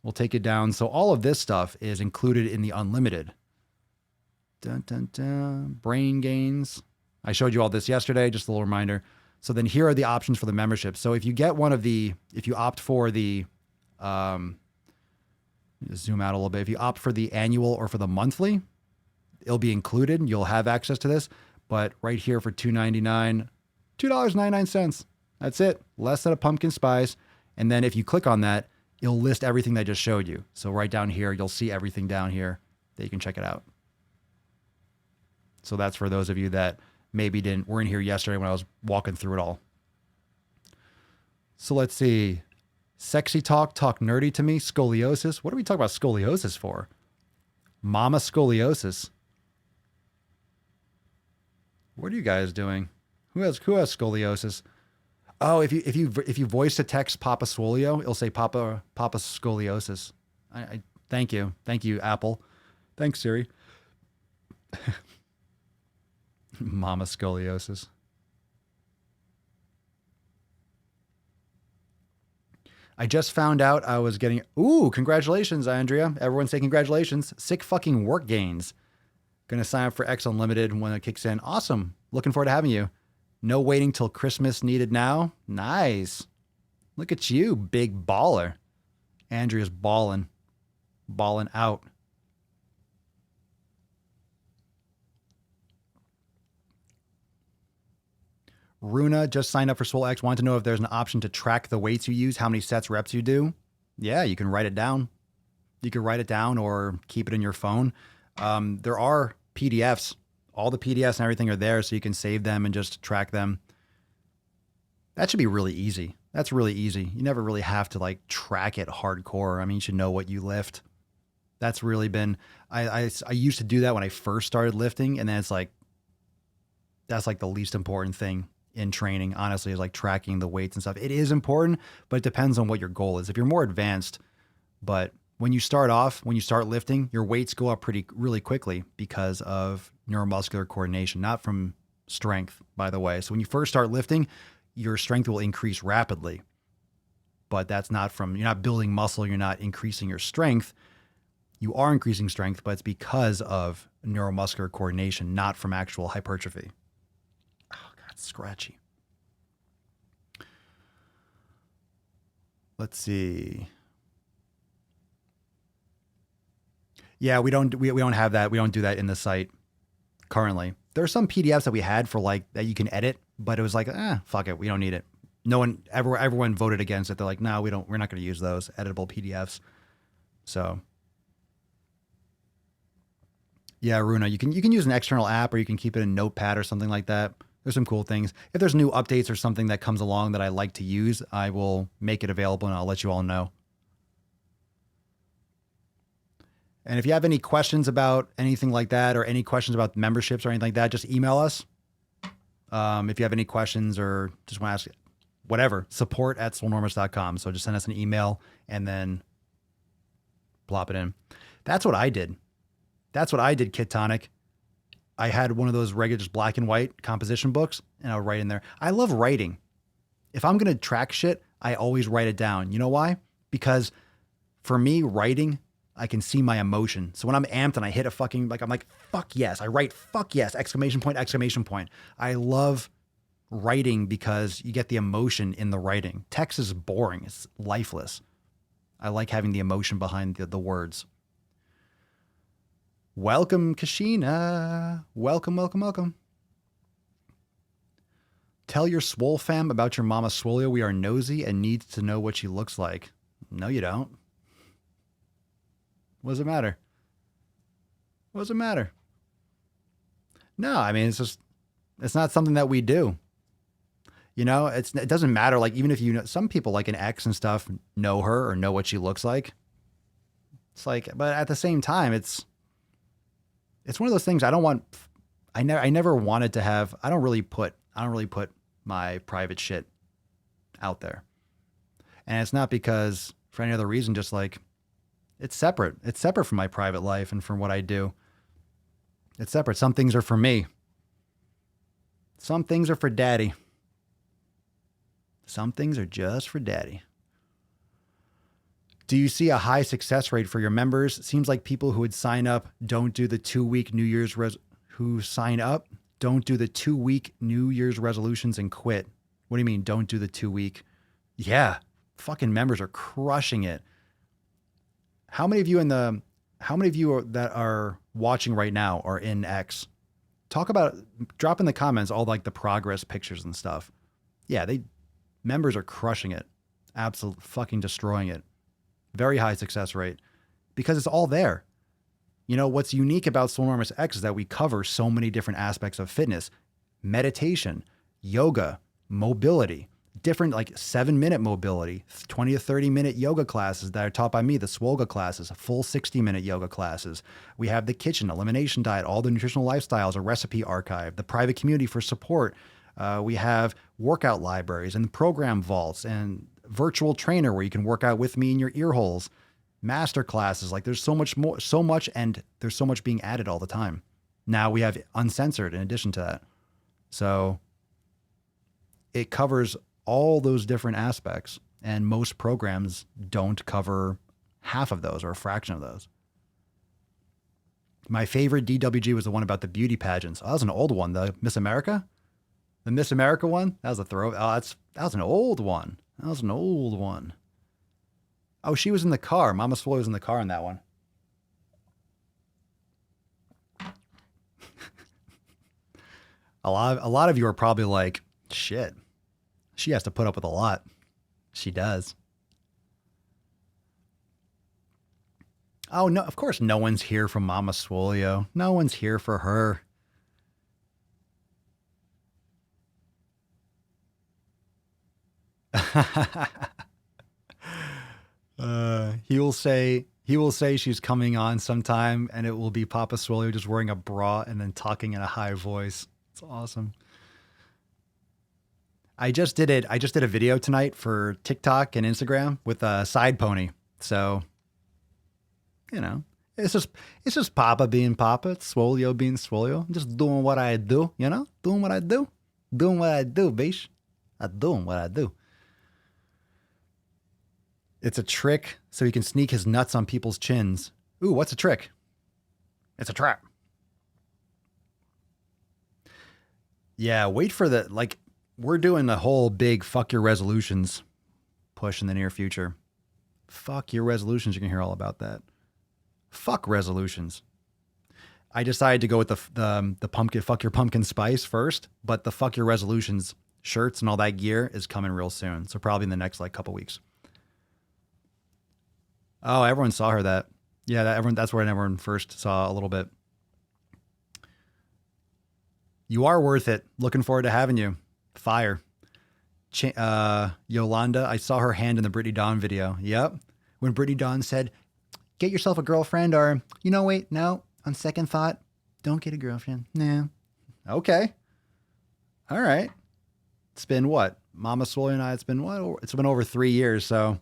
We'll take you down. So all of this stuff is included in the unlimited. Dun, dun, dun. Brain gains. I showed you all this yesterday, just a little reminder. So then here are the options for the membership. So if you opt for the, just zoom out a little bit. If you opt for the annual or for the monthly, it'll be included. You'll have access to this. But right here for $2.99, $2.99. That's it. Less than a pumpkin spice. And then if you click on that, it'll list everything that I just showed you. So right down here, you'll see everything down here that you can check it out. So that's for those of you that maybe weren't here yesterday when I was walking through it all. So let's see. Sexy talk nerdy to me, scoliosis. What are we talking about scoliosis for? Mama scoliosis. What are you guys doing? Who has scoliosis? Oh, if you voice to text Papa Swolio, it'll say Papa scoliosis. I thank you, Apple. Thanks, Siri. Mama scoliosis. I just found out I was getting... Ooh, congratulations, Andrea. Everyone say congratulations. Sick fucking work gains. Gonna sign up for X Unlimited when it kicks in. Awesome. Looking forward to having you. No waiting till Christmas needed now. Nice. Look at you, big baller. Andrea's balling. Balling out. Runa just signed up for Swole X. Wanted to know if there's an option to track the weights you use, how many sets, reps you do. Yeah, you can write it down. You can write it down or keep it in your phone. There are PDFs. All the PDFs and everything are there, so you can save them and just track them. That should be really easy. That's really easy. You never really have to like track it hardcore. I mean, you should know what you lift. That's really been... I used to do that when I first started lifting, and then it's like, that's like the least important thing in training, honestly, is like tracking the weights and stuff. It is important, but it depends on what your goal is. If you're more advanced, but when you start off, when you start lifting, your weights go up really quickly because of neuromuscular coordination, not from strength, by the way. So when you first start lifting, your strength will increase rapidly, but that's not from, you're not building muscle, you're not increasing your strength. You are increasing strength, but it's because of neuromuscular coordination, not from actual hypertrophy. Oh, God, scratchy. Let's see. Yeah, we don't have that. We don't do that in the site currently. There are some PDFs that we had for like that you can edit, but it was like, fuck it, we don't need it. No one, everyone voted against it. They're like, no, we're not going to use those editable PDFs. So yeah, Runa, you can use an external app, or you can keep it in Notepad or something like that. There's some cool things. If there's new updates or something that comes along that I like to use, I will make it available and I'll let you all know. And if you have any questions about anything like that, or any questions about memberships or anything like that, just email us. If you have any questions or just want to ask whatever, support@swolenormous.com. So just send us an email and then plop it in. That's what I did. Kit Tonic. I had one of those regular, just black and white composition books, and I would write in there. I love writing. If I'm going to track shit, I always write it down. You know why? Because for me, writing, I can see my emotion. So when I'm amped and I hit a fucking, like, I'm like, fuck yes. I write fuck yes, exclamation point, exclamation point. I love writing because you get the emotion in the writing. Text is boring. It's lifeless. I like having the emotion behind the words. Welcome, Kashina. Welcome, welcome, welcome. Tell your Swole fam about your mama Swolio. We are nosy and need to know what she looks like. No, you don't. What does it matter? What does it matter? No, I mean, it's not something that we do. You know, it doesn't matter. Like, even if you know, some people like an ex and stuff know her or know what she looks like. It's like, but at the same time, it's one of those things I never wanted to have. I don't really put my private shit out there. And it's not because for any other reason, just like, it's separate. It's separate from my private life and from what I do. It's separate. Some things are for me. Some things are for daddy. Some things are just for daddy. Do you see a high success rate for your members? It seems like people who would sign up don't do the 2-week New Year's don't do the 2-week New Year's resolutions and quit. What do you mean, don't do the 2-week? Yeah, fucking members are crushing it. How many of you that are watching right now are in X? Drop in the comments all like the progress pictures and stuff. Yeah, members are crushing it. Absolutely fucking destroying it. Very high success rate because it's all there. You know, what's unique about Swolenormous X is that we cover so many different aspects of fitness, meditation, yoga, mobility, different like 7-minute mobility, 20 to 30-minute yoga classes that are taught by me, the Swoga classes, full 60-minute yoga classes. We have the kitchen, elimination diet, all the nutritional lifestyles, a recipe archive, the private community for support. We have workout libraries and program vaults and virtual trainer where you can work out with me in your ear holes. Master classes, like there's so much, and there's so much being added all the time. Now we have uncensored in addition to that. So it covers all those different aspects, and most programs don't cover half of those or a fraction of those. My favorite DWG was the one about the beauty pageants. Oh, that was an old one. The Miss America one. That was a throw. Oh, that was an old one. Oh, she was in the car. Mama Swole was in the car in that one. A lot of you are probably like, shit, she has to put up with a lot. She does. Oh, no, of course no one's here for Mama Swolio. No one's here for her. He will say she's coming on sometime, and it will be Papa Swolio just wearing a bra and then talking in a high voice. It's awesome. I just did it. I just did a video tonight for TikTok and Instagram with a side pony. So, you know, it's just Papa being Papa. It's Swolio being Swolio. I'm just doing what I do, you know? Doing what I do. Doing what I do, bish. I'm doing what I do. It's a trick so he can sneak his nuts on people's chins. Ooh, what's a trick? It's a trap. Yeah, wait for the, like, we're doing a whole big fuck your resolutions push in the near future. Fuck your resolutions. You can hear all about that. Fuck resolutions. I decided to go with the pumpkin, fuck your pumpkin spice first, but the fuck your resolutions shirts and all that gear is coming real soon. So probably in the next like couple weeks. Oh, everyone saw her that. Yeah, that's where everyone first saw a little bit. You are worth it. Looking forward to having you. Fire. Yolanda, I saw her hand in the Brittany Dawn video. Yep. When Brittany Dawn said, get yourself a girlfriend, or, wait, no, on second thought, don't get a girlfriend. Nah. Okay. All right. It's been what? Mama Swole and I, it's been what? It's been over 3 years. So,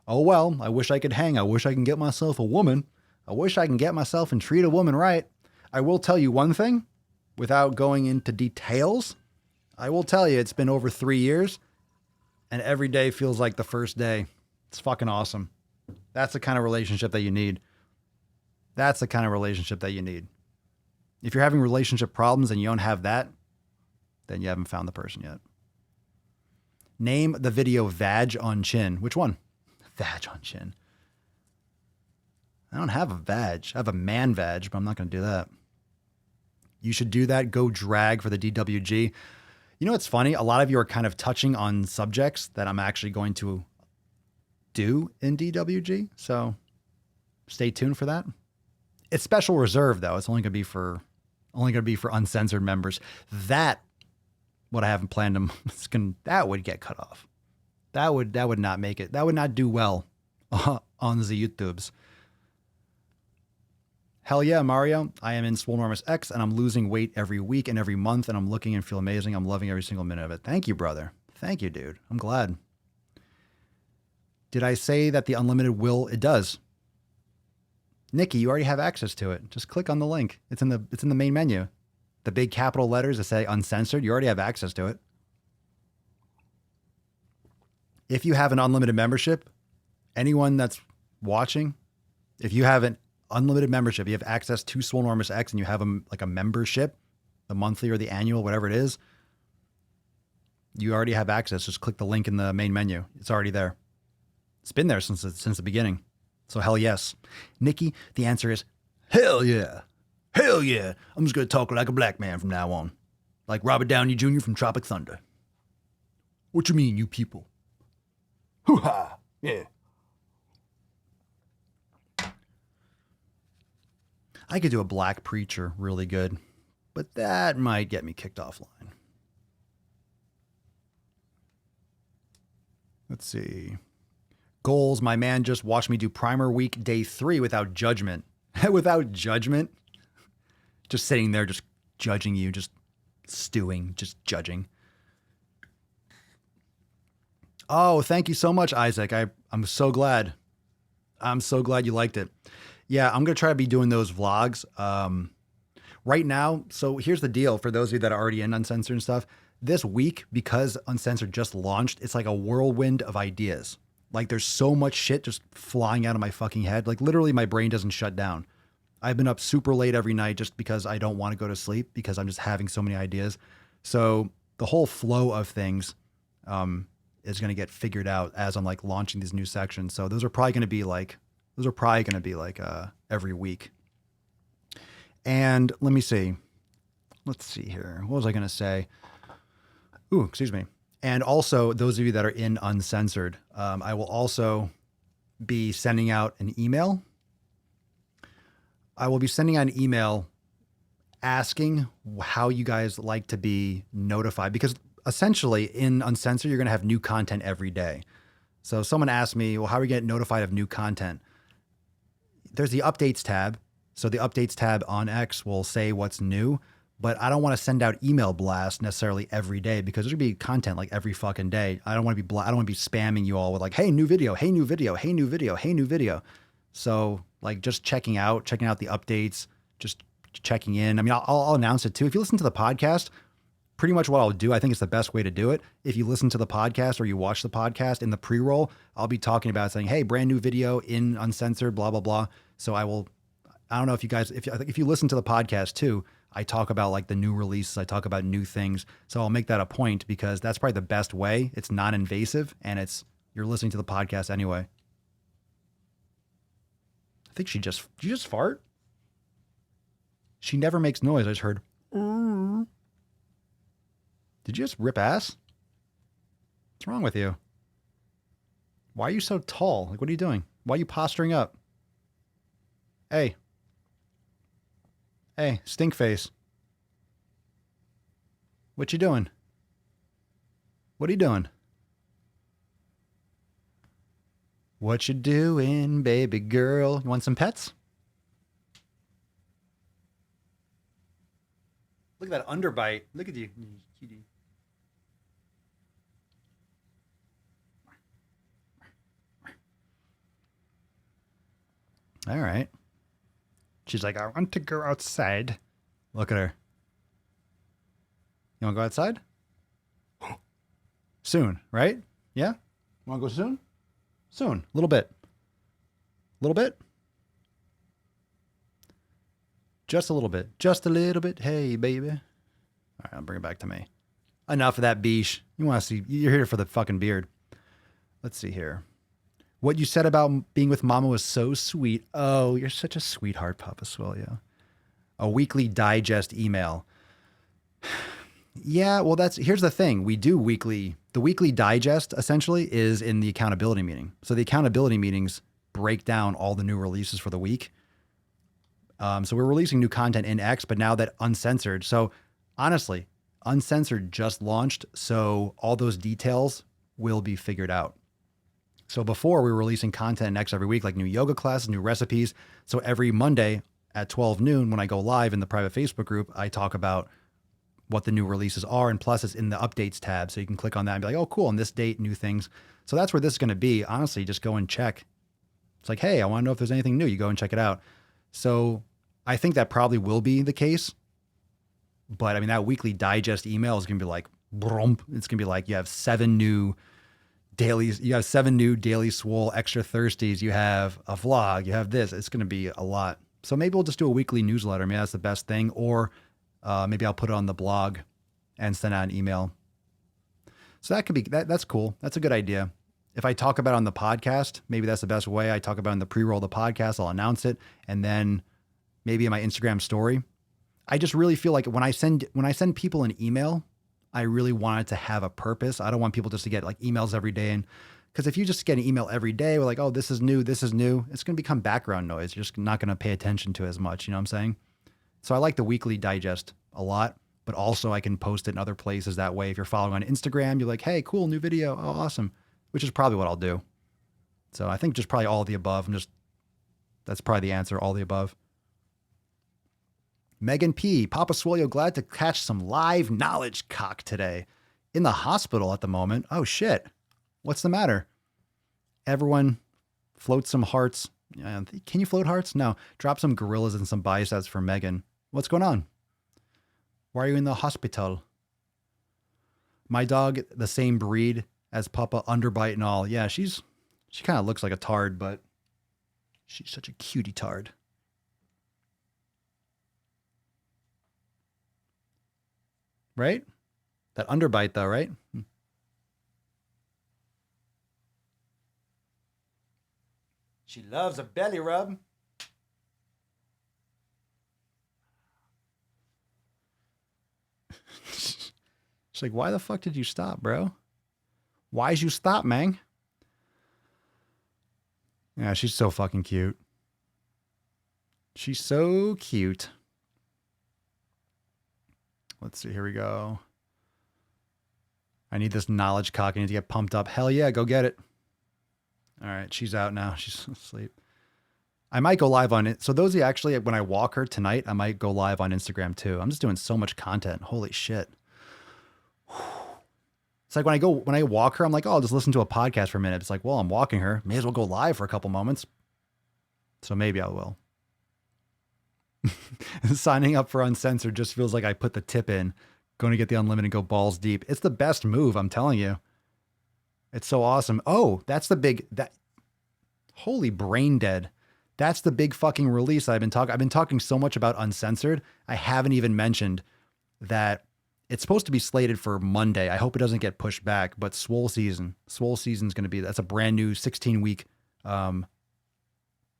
oh well, I wish I could hang. I wish I can get myself a woman. I wish I can get myself and treat a woman right. I will tell you one thing without going into details. I will tell you, it's been over 3 years and every day feels like the first day. It's fucking awesome. That's the kind of relationship that you need. That's the kind of relationship that you need. If you're having relationship problems and you don't have that, then you haven't found the person yet. Name the video Vag on Chin. Which one? Vag on Chin. I don't have a vag. I have a man vag, but I'm not going to do that. You should do that. Go drag for the DWG. You know what's funny? A lot of you are kind of touching on subjects that I'm actually going to do in DWG. So stay tuned for that. It's special reserve though. It's only going to be for uncensored members. That what I haven't planned that would get cut off. That would not make it. That would not do well on the YouTubes. Hell yeah, Mario. I am in Swolenormous X and I'm losing weight every week and every month and I'm looking and feel amazing. I'm loving every single minute of it. Thank you, brother. Thank you, dude. I'm glad. Did I say that the unlimited will? It does. Nikki, you already have access to it. Just click on the link. It's in the main menu. The big capital letters that say uncensored, you already have access to it. If you have an unlimited membership, anyone that's watching, if you have an unlimited membership, you have access to Swolenormous X and you have a membership, the monthly or the annual, whatever it is, you already have access. Just click the link in the main menu. It's already there. It's been there since the beginning. So hell yes. Nikki, the answer is hell yeah. Hell yeah. I'm just going to talk like a black man from now on. Like Robert Downey Jr. from Tropic Thunder. What you mean, you people? Hoo-ha. Yeah. I could do a black preacher really good, but that might get me kicked offline. Let's see. Goals. My man just watched me do primer week day 3 without judgment. Without judgment. Just sitting there, just judging you, just stewing, just judging. Oh, thank you so much, Isaac. I'm so glad. I'm so glad you liked it. Yeah, I'm going to try to be doing those vlogs. Right now, so here's the deal for those of you that are already in Uncensored and stuff. This week, because Uncensored just launched, it's like a whirlwind of ideas. Like there's so much shit just flying out of my fucking head. Like literally my brain doesn't shut down. I've been up super late every night just because I don't want to go to sleep because I'm just having so many ideas. So the whole flow of things is going to get figured out as I'm like launching these new sections. So those are probably going to be like every week. And let me see. Let's see here. What was I going to say? Ooh, excuse me. And also those of you that are in Uncensored, I will also be sending out an email. I will be sending out an email asking how you guys like to be notified, because essentially in Uncensored, you're going to have new content every day. So someone asked me, well, how are we getting notified of new content? There's the updates tab. So the updates tab on X will say what's new, but I don't want to send out email blasts necessarily every day because there's gonna be content like every fucking day. I don't want to be I don't want to be spamming you all with like, hey, new video, hey, new video, hey, new video, hey, new video. So like just checking out the updates, just checking in. I mean, I'll announce it too. If you listen to the podcast, pretty much what I'll do, I think it's the best way to do it. If you listen to the podcast or you watch the podcast in the pre-roll, I'll be talking about saying, hey, brand new video in uncensored, blah, blah, blah. So I don't know if you guys, if you listen to the podcast too, I talk about like the new releases. I talk about new things. So I'll make that a point because that's probably the best way. It's non-invasive and you're listening to the podcast anyway. I think did you just fart? She never makes noise. I just heard. Did you just rip ass? What's wrong with you? Why are you so tall? Like, what are you doing? Why are you posturing up? Hey. Hey, stink face. What you doing? What are you doing? What you doing, baby girl? You want some pets? Look at that underbite. Look at you, cutie. All right. She's like, I want to go outside. Look at her. You want to go outside? Soon, right? Yeah? Want to go soon? Soon. A little bit. A little bit? Just a little bit. Just a little bit. Hey, baby. All right, I'll bring it back to me. Enough of that beesh. You want to see, you're here for the fucking beard. Let's see here. What you said about being with Mama was so sweet. Oh, you're such a sweetheart, Papa Swole. Yeah. A weekly digest email. Yeah, well, here's the thing. We do the weekly digest essentially is in the accountability meeting. So the accountability meetings break down all the new releases for the week. So we're releasing new content in X, but now that uncensored. So honestly, uncensored just launched. So all those details will be figured out. So before we were releasing content in X every week, like new yoga classes, new recipes. So every Monday at 12 noon, when I go live in the private Facebook group, I talk about what the new releases are. And plus it's in the updates tab. So you can click on that and be like, oh, cool. On this date, new things. So that's where this is going to be. Honestly, just go and check. It's like, hey, I want to know if there's anything new. You go and check it out. So I think that probably will be the case. But I mean, that weekly digest email is going to be like, brump. It's going to be like, you have 7 new daily Swole extra thirsties. You have a vlog, you have this. It's going to be a lot. So maybe we'll just do a weekly newsletter. I mean, that's the best thing. Or maybe I'll put it on the blog and send out an email. So that could be, that's cool. That's a good idea. If I talk about it on the podcast, maybe that's the best way. I talk about it in the pre-roll of the podcast. I'll announce it. And then maybe in my Instagram story. I just really feel like when I send people an email, I really want it to have a purpose. I don't want people just to get like emails every day. And because if you just get an email every day, we're like, oh, this is new, it's going to become background noise. You're just not going to pay attention to it as much. You know what I'm saying? So I like the weekly digest a lot, but also I can post it in other places that way. If you're following on Instagram, you're like, hey, cool, new video. Oh, awesome. Which is probably what I'll do. So I think just probably all of the above. That's probably the answer, all the above. Megan P. Papa Swole, glad to catch some live knowledge cock today. In the hospital at the moment. Oh, shit. What's the matter? Everyone float some hearts. Can you float hearts? No. Drop some gorillas and some biceps for Megan. What's going on? Why are you in the hospital? My dog, the same breed as Papa, underbite and all. Yeah, she kind of looks like a tard, but she's such a cutie tard. Right? That underbite though, right? She loves a belly rub. She's like, why the fuck did you stop, bro? Why'd you stop, man? Yeah, she's so fucking cute. She's so cute. Let's see. Here we go. I need this knowledge cock. I need to get pumped up. Hell yeah, go get it. All right, she's out now. She's asleep. I might go live on it. So those of you actually, when I walk her tonight, I might go live on Instagram too. I'm just doing so much content. Holy shit. It's like when I walk her, I'm like, oh, I'll just listen to a podcast for a minute. It's like, well, I'm walking her. May as well go live for a couple moments. So maybe I will. Signing up for Uncensored just feels like I put the tip in. Going to get the unlimited, go balls deep. It's the best move, I'm telling you. It's so awesome. Oh, that's the big, holy brain dead. That's the big fucking release I've been talking so much about Uncensored. I haven't even mentioned that it's supposed to be slated for Monday. I hope it doesn't get pushed back, but Swole season is going to be, that's a brand new 16-week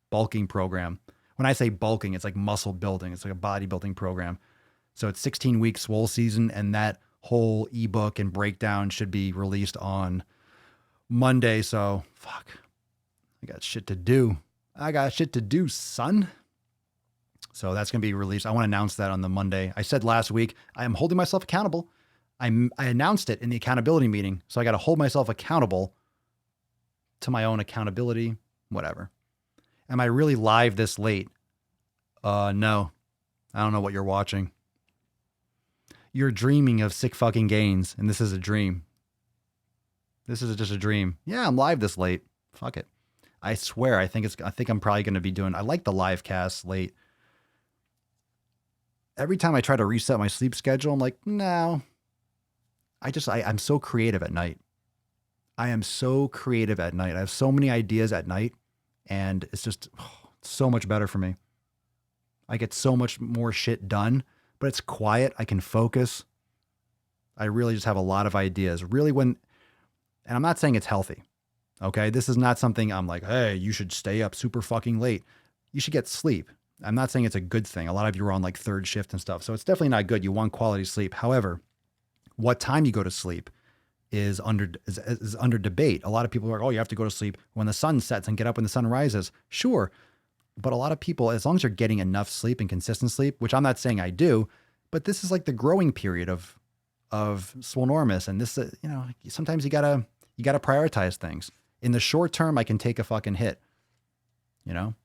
bulking program. When I say bulking, it's like muscle building. It's like a bodybuilding program. So it's 16-week Swole season, and that whole ebook and breakdown should be released on Monday. So fuck, I got shit to do. Son. So that's going to be released. I want to announce that on the Monday. I said last week, I am holding myself accountable. I announced it in the accountability meeting. So I got to hold myself accountable to my own accountability, whatever. Am I really live this late? No. I don't know what you're watching. You're dreaming of sick fucking gains, and this is a dream. This is just a dream. Yeah, I'm live this late. Fuck it. I swear, I think I'm probably going to be doing, I like the live cast late. Every time I try to reset my sleep schedule, I'm like, no. I'm so creative at night. I am so creative at night. I have so many ideas at night, and it's just so much better for me. I get so much more shit done, but it's quiet. I can focus. I really just have a lot of ideas. Really, and I'm not saying it's healthy. Okay. This is not something I'm like, hey, you should stay up super fucking late. You should get sleep. I'm not saying it's a good thing. A lot of you are on like third shift and stuff. So it's definitely not good. You want quality sleep. However, what time you go to sleep is under debate. A lot of people are like, oh, you have to go to sleep when the sun sets and get up when the sun rises. Sure. But a lot of people, as long as you're getting enough sleep and consistent sleep, which I'm not saying I do, but this is like the growing period of Swolenormous. And this, sometimes you gotta prioritize things. In the short term, I can take a fucking hit, In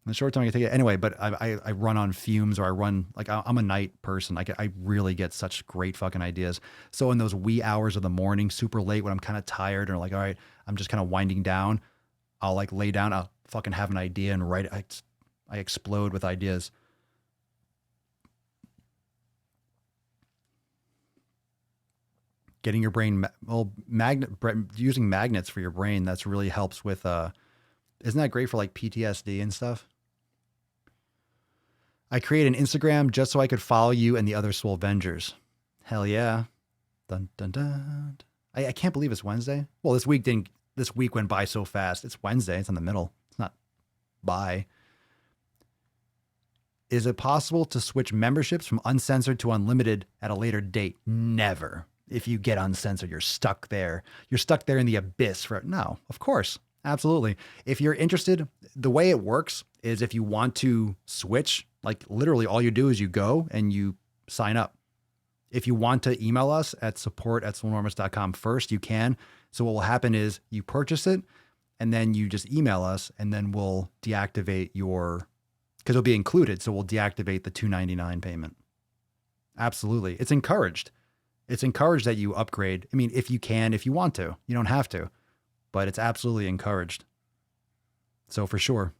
the short term, I can take it anyway, but I run on fumes, or I run, like, I'm a night person. I really get such great fucking ideas. So in those wee hours of the morning, super late, when I'm kind of tired or like, all right, I'm just kind of winding down, I'll like lay down, I'll fucking have an idea and write it. I explode with ideas. Getting your brain, using magnets for your brain, that's really helps with, isn't that great for like PTSD and stuff? I created an Instagram just so I could follow you and the other Swole Vengers. Hell yeah. Dun, dun, dun. I can't believe it's Wednesday. Well, this week went by so fast. It's Wednesday. It's in the middle. It's not by. Is it possible to switch memberships from uncensored to unlimited at a later date? Never. If you get uncensored, you're stuck there. You're stuck there in the abyss. No, of course. Absolutely. If you're interested, the way it works is if you want to switch, like literally all you do is you go and you sign up. If you want to email us at support@swolenormous.com first, you can. So what will happen is you purchase it and then you just email us, and then we'll deactivate because it'll be included. So we'll deactivate the $2.99 payment. Absolutely. It's encouraged. It's encouraged that you upgrade. I mean, if you can, if you want to, you don't have to, but it's absolutely encouraged. So for sure.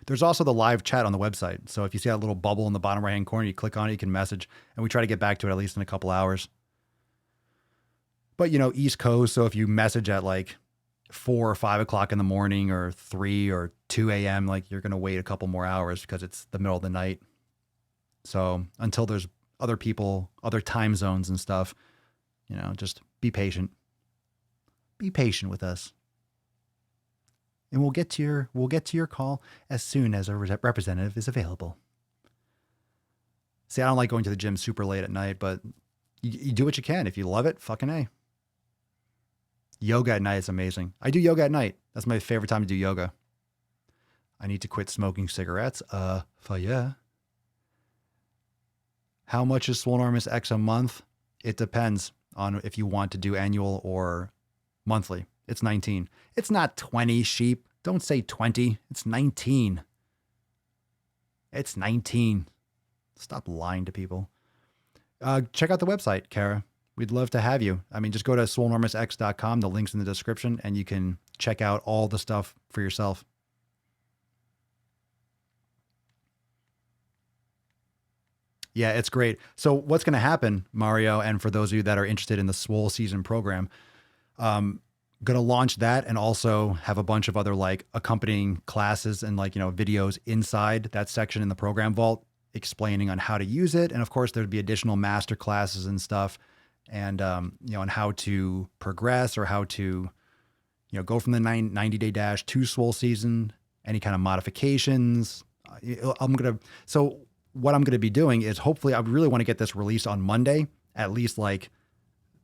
There's also the live chat on the website. So if you see that little bubble in the bottom right-hand corner, you click on it, you can message, and we try to get back to it at least in a couple hours. But, East Coast, so if you message at like 4 or 5 o'clock in the morning or 3 or 2 a.m., like you're going to wait a couple more hours because it's the middle of the night. So until there's other people, other time zones and stuff, just be patient. Be patient with us. And we'll get to your call as soon as a representative is available. See, I don't like going to the gym super late at night, but you do what you can. If you love it, fucking A. Yoga at night is amazing. I do yoga at night. That's my favorite time to do yoga. I need to quit smoking cigarettes. Yeah. How much is Swolenormous X a month? It depends on if you want to do annual or monthly. It's 19. It's not 20 sheep. Don't say 20. It's 19. It's 19. Stop lying to people. Check out the website, Kara. We'd love to have you. I mean, just go to swolenormousx.com. The link's in the description, and you can check out all the stuff for yourself. Yeah, it's great. So what's going to happen, Mario, and for those of you that are interested in the Swole season program, going to launch that and also have a bunch of other like accompanying classes and like, videos inside that section in the program vault explaining on how to use it. And of course, there'd be additional master classes and stuff and, on how to progress or how to, go from the 90-day dash to Swole season, any kind of modifications. So what I'm going to be doing is hopefully I really want to get this released on Monday, at least like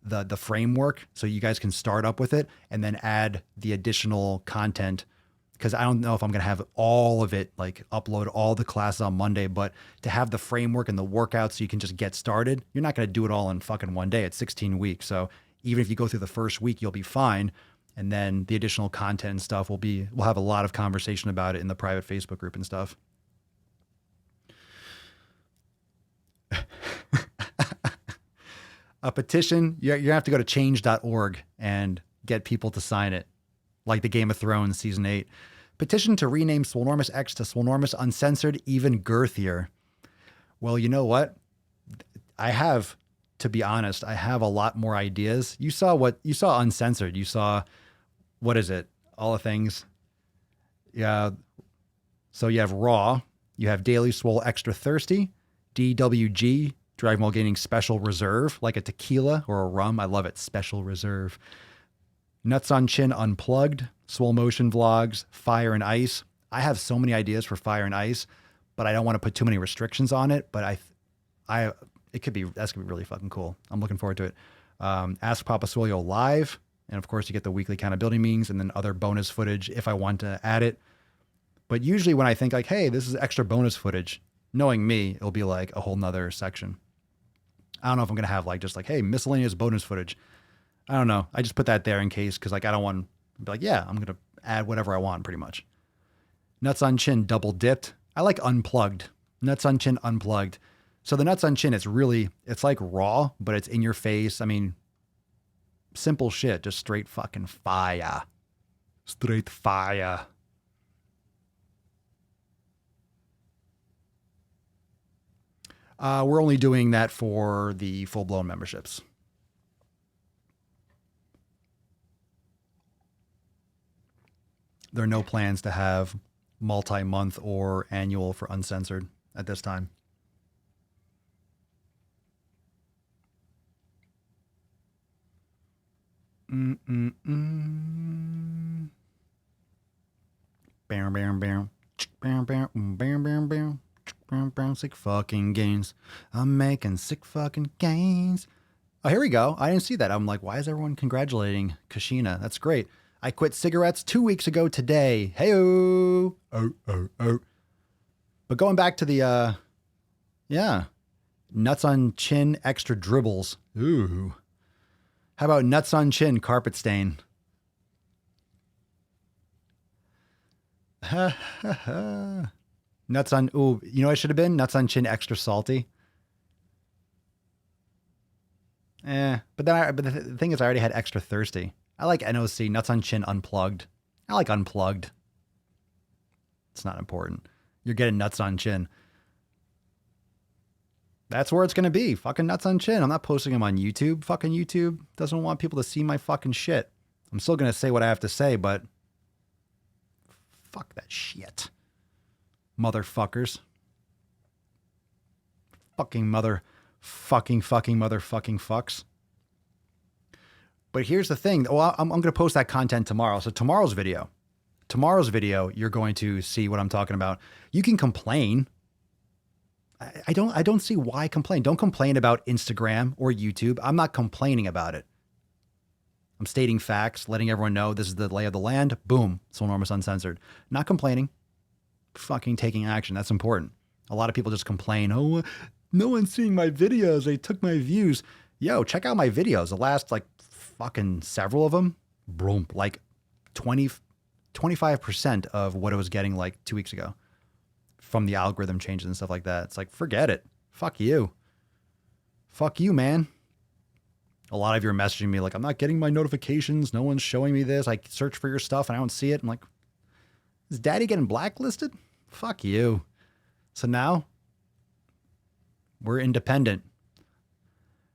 the framework, so you guys can start up with it and then add the additional content. Because I don't know if I'm going to have all of it, like upload all the classes on Monday, but to have the framework and the workout so you can just get started, you're not going to do it all in fucking one day. It's 16 weeks. So even if you go through the first week, you'll be fine. And then the additional content and stuff we'll have a lot of conversation about it in the private Facebook group and stuff. A petition, you have to go to change.org and get people to sign it, like the Game of Thrones season 8. Petition to rename Swolenormous X to Swolenormous Uncensored, even girthier. Well, you know what? To be honest, I have a lot more ideas. You saw Uncensored. You saw, what is it? All the things. Yeah. So you have Raw, you have Daily Swole Extra Thirsty, DWG, Dragon Ball Gaining Special Reserve, like a tequila or a rum. I love it. Special Reserve. Nuts on Chin Unplugged, Swole Motion Vlogs, Fire and Ice. I have so many ideas for Fire and Ice, but I don't want to put too many restrictions on it. But that's gonna be really fucking cool. I'm looking forward to it. Ask Papa Swolio live, and of course you get the weekly accountability meetings and then other bonus footage if I want to add it. But usually when I think like, hey, this is extra bonus footage, knowing me, it'll be like a whole nother section. I don't know if I'm gonna have like just like, hey, miscellaneous bonus footage. I don't know. I just put that there in case, because like I don't want to be like, yeah, I'm gonna add whatever I want pretty much. Nuts on Chin double dipped. I like unplugged. Nuts on Chin unplugged. So the Nuts on Chin, it's like raw, but it's in your face. I mean, simple shit, just straight fucking fire. Straight fire. We're only doing that for the full-blown memberships. There are no plans to have multi-month or annual for Uncensored at this time. Bam, bam, bam. Bam, bam, bam, bam, bam. Sick fucking gains. I'm making sick fucking gains. Oh, here we go. I didn't see that. I'm like, why is everyone congratulating Kashina? That's great. I quit cigarettes 2 weeks ago today. Hey-o. Oh. But going back to the, Nuts on Chin extra dribbles. Ooh. How about Nuts on Chin carpet stain? Ha ha ha. Nuts on, you know what it should have been? Nuts on Chin extra salty. But the thing is I already had extra thirsty. I like NOC, Nuts on Chin unplugged. I like unplugged. It's not important. You're getting Nuts on Chin. That's where it's going to be. Fucking Nuts on Chin. I'm not posting them on YouTube. Fucking YouTube doesn't want people to see my fucking shit. I'm still going to say what I have to say, but fuck that shit. Motherfuckers. Fucking motherfucking fucks. But here's the thing. Well, I'm going to post that content tomorrow. So tomorrow's video, you're going to see what I'm talking about. You can complain. I don't see why complain. Don't complain about Instagram or YouTube. I'm not complaining about it. I'm stating facts, letting everyone know this is the lay of the land. Boom. Swolenormous Uncensored. Not complaining. Fucking taking action. That's important. A lot of people just complain. Oh, no one's seeing my videos. They took my views. Yo, check out my videos. The last like fucking several of them. Boom. Like 20 25% of what it was getting like 2 weeks ago from the algorithm changes and stuff like that. It's like, forget it. Fuck you. Fuck you, man. A lot of you are messaging me like, I'm not getting my notifications. No one's showing me this. I search for your stuff and I don't see it. I'm like, is daddy getting blacklisted? Fuck you. So now we're independent.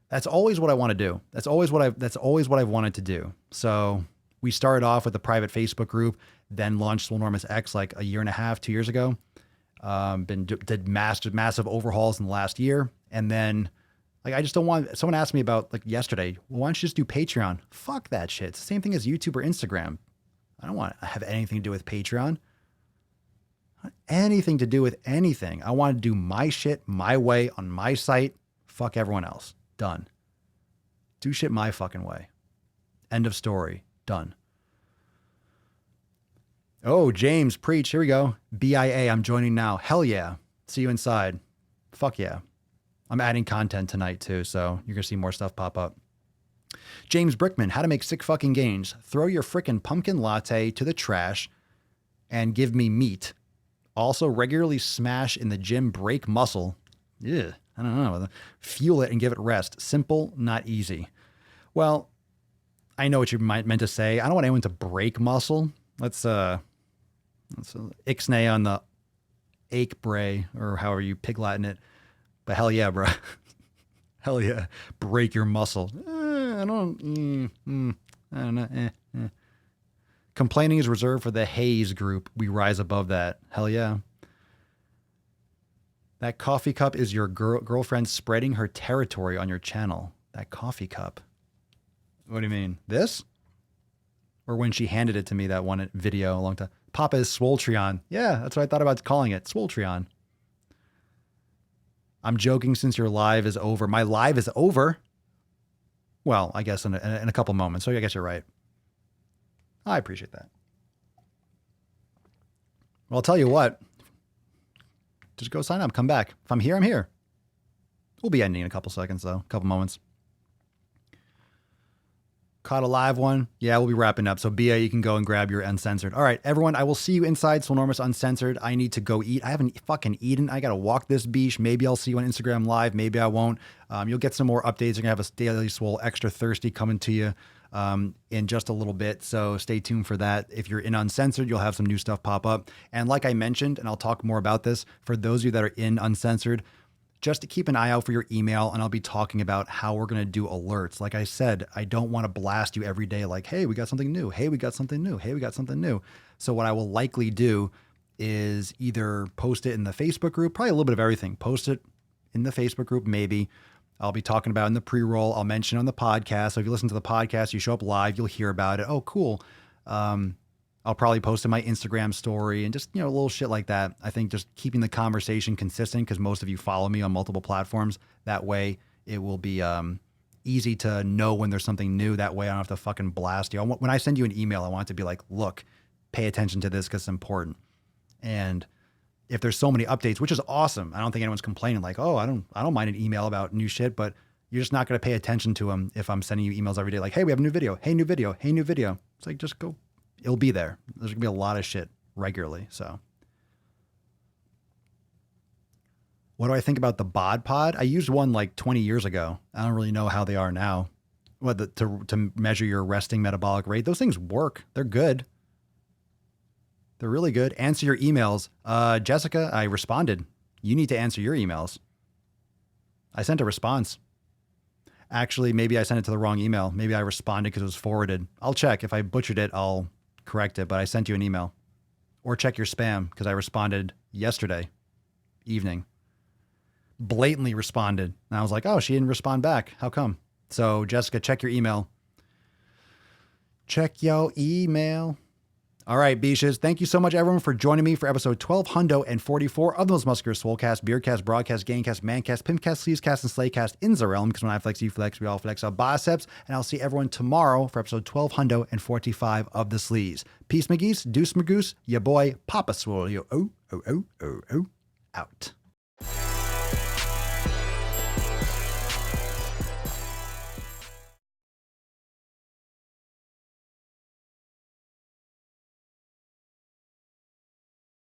That's always what I want to do. That's always what I've wanted to do. So we started off with a private Facebook group, then launched Swolenormous X like a year and a half, 2 years ago. Did massive overhauls in the last year. And then like, I just don't want, someone asked me about like yesterday, well, why don't you just do Patreon? Fuck that shit. It's the same thing as YouTube or Instagram. I don't want to have anything to do with Patreon. Anything to do with anything. I want to do my shit my way on my site. Fuck everyone else. Done. Do shit my fucking way. End of story. Done. Oh, James, preach. Here we go. BIA, I'm joining now. Hell yeah. See you inside. Fuck yeah. I'm adding content tonight too, so you're going to see more stuff pop up. James Brickman, how to make sick fucking gains. Throw your frickin' pumpkin latte to the trash and give me meat. Also regularly smash in the gym, break muscle. Yeah, I don't know. Fuel it and give it rest. Simple, not easy. Well, I know what you meant to say. I don't want anyone to break muscle. Let's ixnay on the ache bray, or however you pig Latin it. But hell yeah, bro. Hell yeah. Break your muscle. I don't know. Complaining is reserved for the Hayes group. We rise above that. Hell yeah. That coffee cup is your girlfriend spreading her territory on your channel. That coffee cup. What do you mean? This? Or when she handed it to me, that one video a long time. Papa is Swoletreon. Yeah, that's what I thought about calling it. Swoletreon. I'm joking since your live is over. My live is over? Well, I guess in a couple moments. So I guess you're right. I appreciate that. Well, I'll tell you what. Just go sign up. Come back. If I'm here, I'm here. We'll be ending in a couple seconds, though. A couple moments. Caught a live one. Yeah, we'll be wrapping up. So, Bia, you can go and grab your Uncensored. All right, everyone, I will see you inside Swolenormous Uncensored. I need to go eat. I haven't fucking eaten. I got to walk this beach. Maybe I'll see you on Instagram Live. Maybe I won't. You'll get some more updates. You're going to have a Daily Swole Extra Thirsty coming to you in just a little bit. So stay tuned for that. If you're in Uncensored, you'll have some new stuff pop up. And like I mentioned, and I'll talk more about this, for those of you that are in Uncensored, just to keep an eye out for your email, and I'll be talking about how we're going to do alerts. Like I said, I don't want to blast you every day like, hey, we got something new. Hey, we got something new. Hey, we got something new. So what I will likely do is either post it in the Facebook group, probably a little bit of everything. Post it in the Facebook group, maybe. I'll be talking about it in the pre-roll. I'll mention on the podcast. So if you listen to the podcast, you show up live, you'll hear about it. Oh, cool. I'll probably post in my Instagram story and just, a little shit like that. I think just keeping the conversation consistent, because most of you follow me on multiple platforms. That way it will be easy to know when there's something new. That way I don't have to fucking blast you. When I send you an email, I want it to be like, look, pay attention to this because it's important. And if there's so many updates, which is awesome. I don't think anyone's complaining like, oh, I don't mind an email about new shit, but you're just not going to pay attention to them if I'm sending you emails every day. Like, hey, we have a new video. Hey, new video. Hey, new video. It's like, just go. It'll be there. There's going to be a lot of shit regularly. So what do I think about the bod pod? I used one like 20 years ago. I don't really know how they are now. To measure your resting metabolic rate. Those things work. They're good. They're really good. Answer your emails. Jessica, I responded. You need to answer your emails. I sent a response. Actually, maybe I sent it to the wrong email. Maybe I responded because it was forwarded. I'll check. If I butchered it, I'll correct it, but I sent you an email. Or check your spam, because I responded yesterday evening. Blatantly responded. And I was like, oh, she didn't respond back. How come? So, Jessica, check your email. Check your email. All right, Beaches. Thank you so much, everyone, for joining me for episode 1244 of the Most Muscular Swolecast, Beardcast, Broadcast, Gamecast, Mancast, Pimpcast, Sleazecast, and Slaycast in the realm. Because when I flex, you flex, we all flex our biceps. And I'll see everyone tomorrow for episode 1245 of the Sleaze. Peace, McGeese, Deuce, Magoose, your boy, Papa Swole, out.